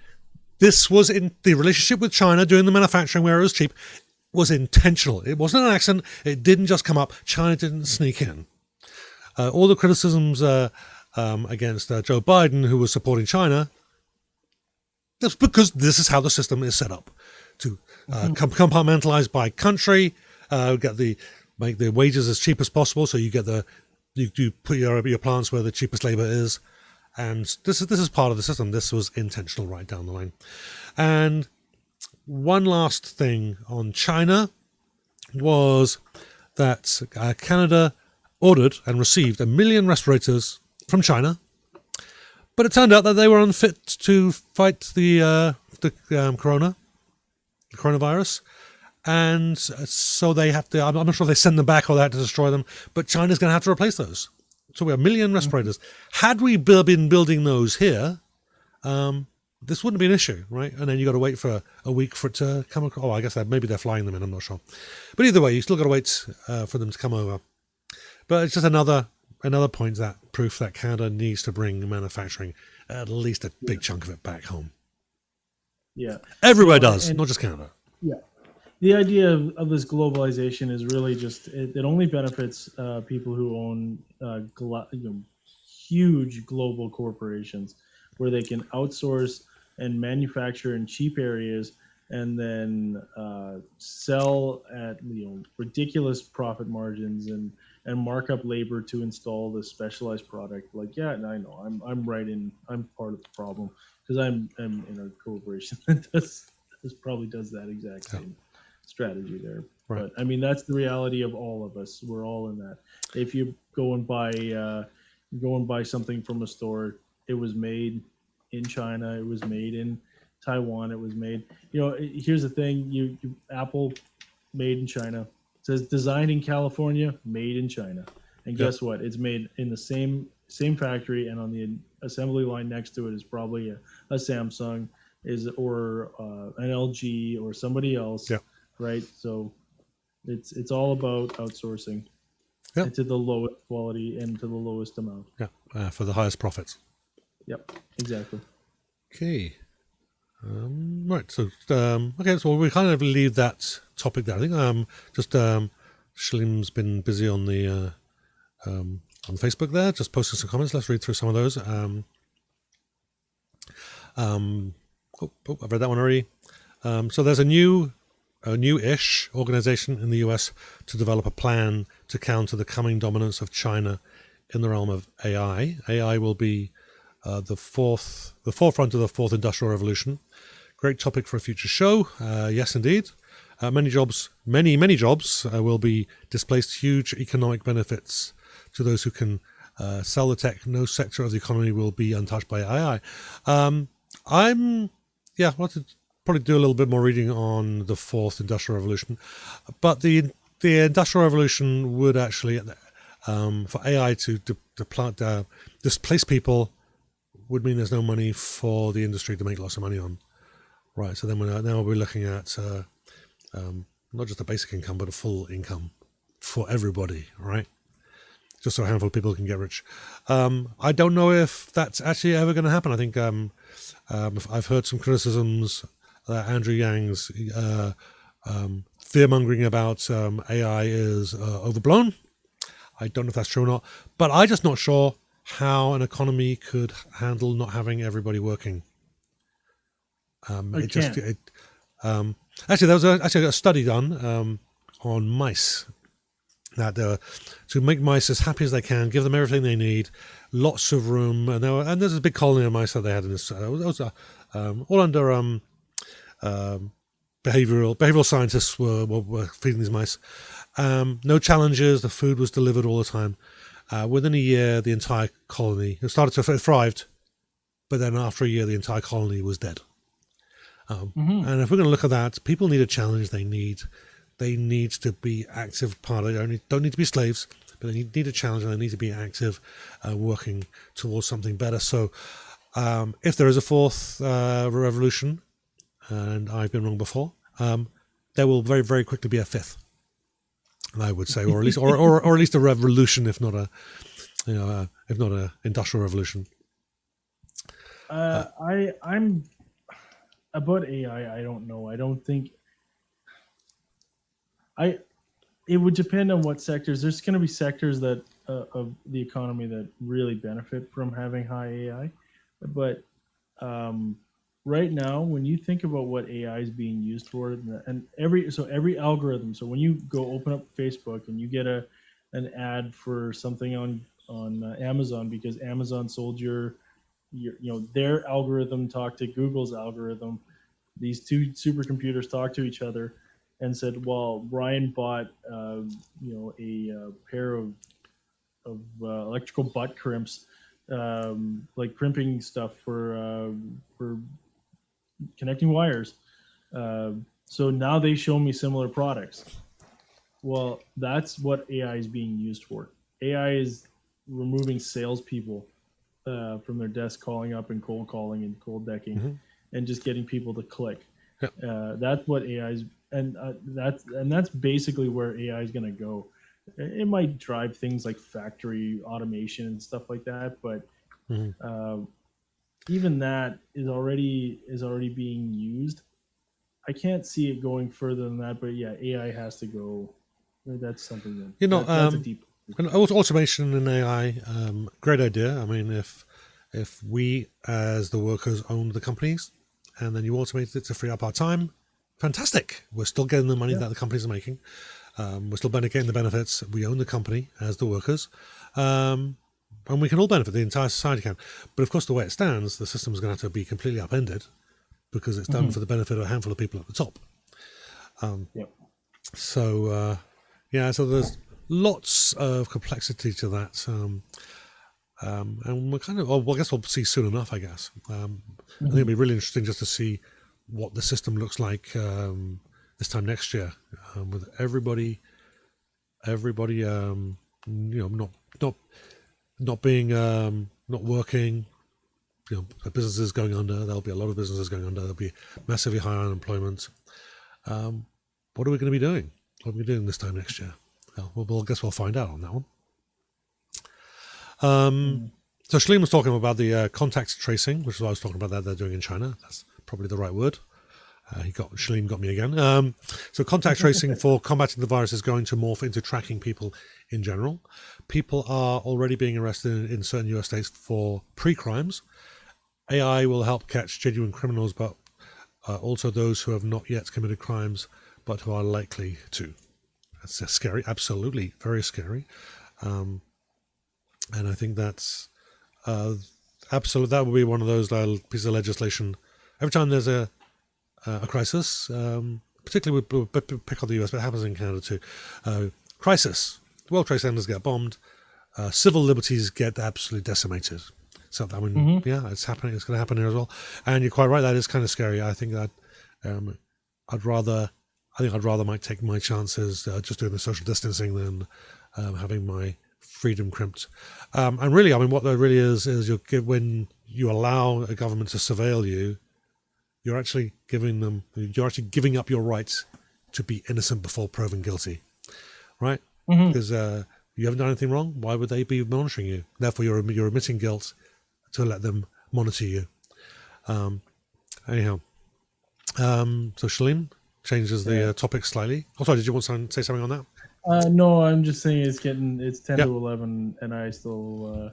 This was in the relationship with China doing the manufacturing where it was cheap, was intentional. It wasn't an accident. It didn't just come up. China didn't sneak in. All the criticisms against Joe Biden, who was supporting China, that's because this is how the system is set up, to compartmentalize by country, make the wages as cheap as possible, so you get you put your plants where the cheapest labor is, and this is part of the system. This was intentional right down the line. And one last thing on China was that Canada ordered and received 1 million respirators from China, but it turned out that they were unfit to fight the coronavirus. And so they have to, I'm not sure they send them back or they have to destroy them, but China's going to have to replace those. So we have 1 million respirators. Had we been building those here, this wouldn't be an issue, right? And then you got to wait for a week for it to come across. Oh, I guess maybe they're flying them in, I'm not sure. But either way, you still got to wait for them to come over. But it's just another point, that proof that Canada needs to bring manufacturing, at least a big chunk of it, back home. Yeah. Everywhere does, not just Canada. Yeah. The idea of this globalization is really just, it only benefits people who own huge global corporations, where they can outsource and manufacture in cheap areas and then sell at ridiculous profit margins and mark up labor to install this specialized product. Like, yeah, and I know I'm part of the problem, because I'm in a corporation that probably does that exact same strategy there. Right. But I mean, that's the reality of all of us. We're all in that. If you go and buy something from a store, it was made in China, it was made in Taiwan, it was made, here's the thing, you Apple, made in China. It says designed in California, made in China. And guess what? It's made in the same factory, and on the assembly line next to it is probably a Samsung or an LG or somebody else. Yeah. Right. So it's all about outsourcing to the lowest quality and to the lowest amount. Yeah. For the highest profits. Yep. Exactly. Okay. Right. So so we kind of leave that topic there. I think Shlim's been busy on the on Facebook there, just posting some comments. Let's read through some of those. I've read that one already. So there's a new-ish organization in the US to develop a plan to counter the coming dominance of China in the realm of AI. AI will be the forefront of the fourth industrial revolution. Great topic for a future show. Yes, indeed. many jobs will be displaced. Huge economic benefits to those who can sell the tech. No sector of the economy will be untouched by AI. I want to probably do a little bit more reading on the fourth industrial revolution, but the industrial revolution would actually, for AI to displace people, would mean there's no money for the industry to make lots of money on. Right, so then now we're looking at not just a basic income, but a full income for everybody, right? Just so a handful of people can get rich. I don't know if that's actually ever going to happen. I think I've heard some criticisms that Andrew Yang's fear-mongering about AI is overblown. I don't know if that's true or not, but I'm just not sure how an economy could handle not having everybody working. Actually, there was a study done on mice that to make mice as happy as they can, give them everything they need, lots of room, and there's a big colony of mice that they had in this. It was all under behavioral scientists were feeding these mice. No challenges. The food was delivered all the time. Within a year, the entire colony it thrived, but then after a year, the entire colony was dead. And if we're going to look at that, people need a challenge. They need to be active part of it. Don't need to be slaves, but they need a challenge, and they need to be active, working towards something better. So, if there is a fourth revolution, and I've been wrong before, there will very, very quickly be a fifth, I would say, or at least, or at least a revolution, if not a industrial revolution. I'm about AI. I don't know. I don't think. It would depend on what sectors. There's going to be sectors that of the economy that really benefit from having high AI, but right now, when you think about what AI is being used for, and every algorithm. So when you go open up Facebook and you get an ad for something on Amazon because Amazon sold their algorithm talked to Google's algorithm. These two supercomputers talk to each other and said, well, Ryan bought a pair of electrical butt crimps, like crimping stuff for connecting wires. So now they show me similar products. Well, that's what AI is being used for. AI is removing salespeople from their desk, calling up and cold calling and cold decking, and just getting people to click. Yep. That's what AI is, and that's basically where AI is going to go. It might drive things like factory automation and stuff like that, but even that is already being used. I can't see it going further than that, but yeah, AI has to go. That's something that that's a deep. And automation in AI, great idea. I mean, if we as the workers owned the companies, and then you automate it to free up our time, fantastic. We're still getting the money that the companies are making. We're still getting the benefits. We own the company as the workers, and we can all benefit. The entire society can. But of course, the way it stands, the system is going to have to be completely upended because it's done for the benefit of a handful of people at the top. So there's lots of complexity to that, and we're kind of. Well, I guess we'll see soon enough. I guess. I think it'll be really interesting just to see what the system looks like this time next year, with everybody, not being, not working. Businesses going under. There'll be a lot of businesses going under. There'll be massively high unemployment. What are we going to be doing? What are we doing this time next year? Well, I guess we'll find out on that one. So Shalene was talking about the contact tracing, which is what I was talking about that they're doing in China. That's probably the right word. Shalene got me again. So contact tracing for combating the virus is going to morph into tracking people in general. People are already being arrested in certain US states for pre-crimes. AI will help catch genuine criminals, but also those who have not yet committed crimes, but who are likely to. That's scary, absolutely, very scary. And I think that's absolutely, that will be one of those pieces of legislation. Every time there's a crisis, particularly we'll pick on the US, but it happens in Canada too. Crisis. World Trade Centers get bombed. Civil liberties get absolutely decimated. So I mean, yeah, it's happening. It's going to happen here as well. And you're quite right. That is kind of scary. I think that I'd rather might take my chances just doing the social distancing than having my freedom crimped. And really, I mean, what that really is when you allow a government to surveil you, you're actually giving up your right to be innocent before proven guilty, right? Because you haven't done anything wrong. Why would they be monitoring you? Therefore, you're admitting guilt to let them monitor you. Anyhow, so Shalem changes the topic slightly. Oh, sorry, did you want to say something on that? No, I'm just saying it's 10 to 11, and I still.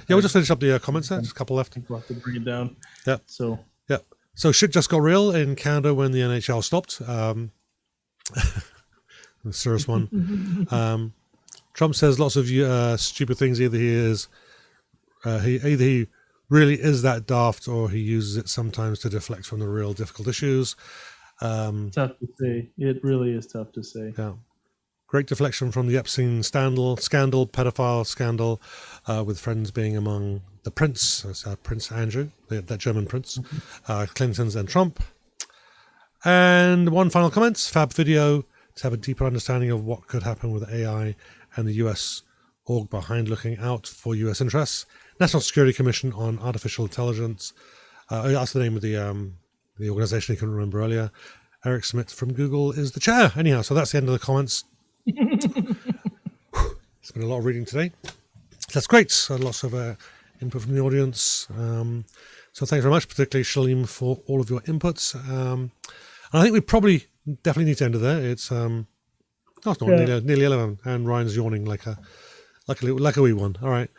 We'll just finish up the comments there. Just a couple left. I think we'll have to bring it down. Yeah. So. Yeah. So shit just got real in Canada when the NHL stopped. The serious one. Trump says lots of stupid things. Either he really is that daft, or he uses it sometimes to deflect from the real difficult issues. Tough to say. It really is tough to say. Yeah. Great deflection from the Epstein scandal, pedophile scandal, with friends being among the prince, Prince Andrew, that German prince, Clintons and Trump. And one final comment, fab video, to have a deeper understanding of what could happen with AI and the US org behind looking out for US interests. National Security Commission on Artificial Intelligence. That's the name of the organization you couldn't remember earlier. Eric Schmidt from Google is the chair. Anyhow, so that's the end of the comments. It's been a lot of reading today. That's great. Lots of input from the audience. So thanks very much, particularly Shalem, for all of your inputs. And I think we definitely need to end it there. It's nearly 11, and Ryan's yawning like a wee one. All right.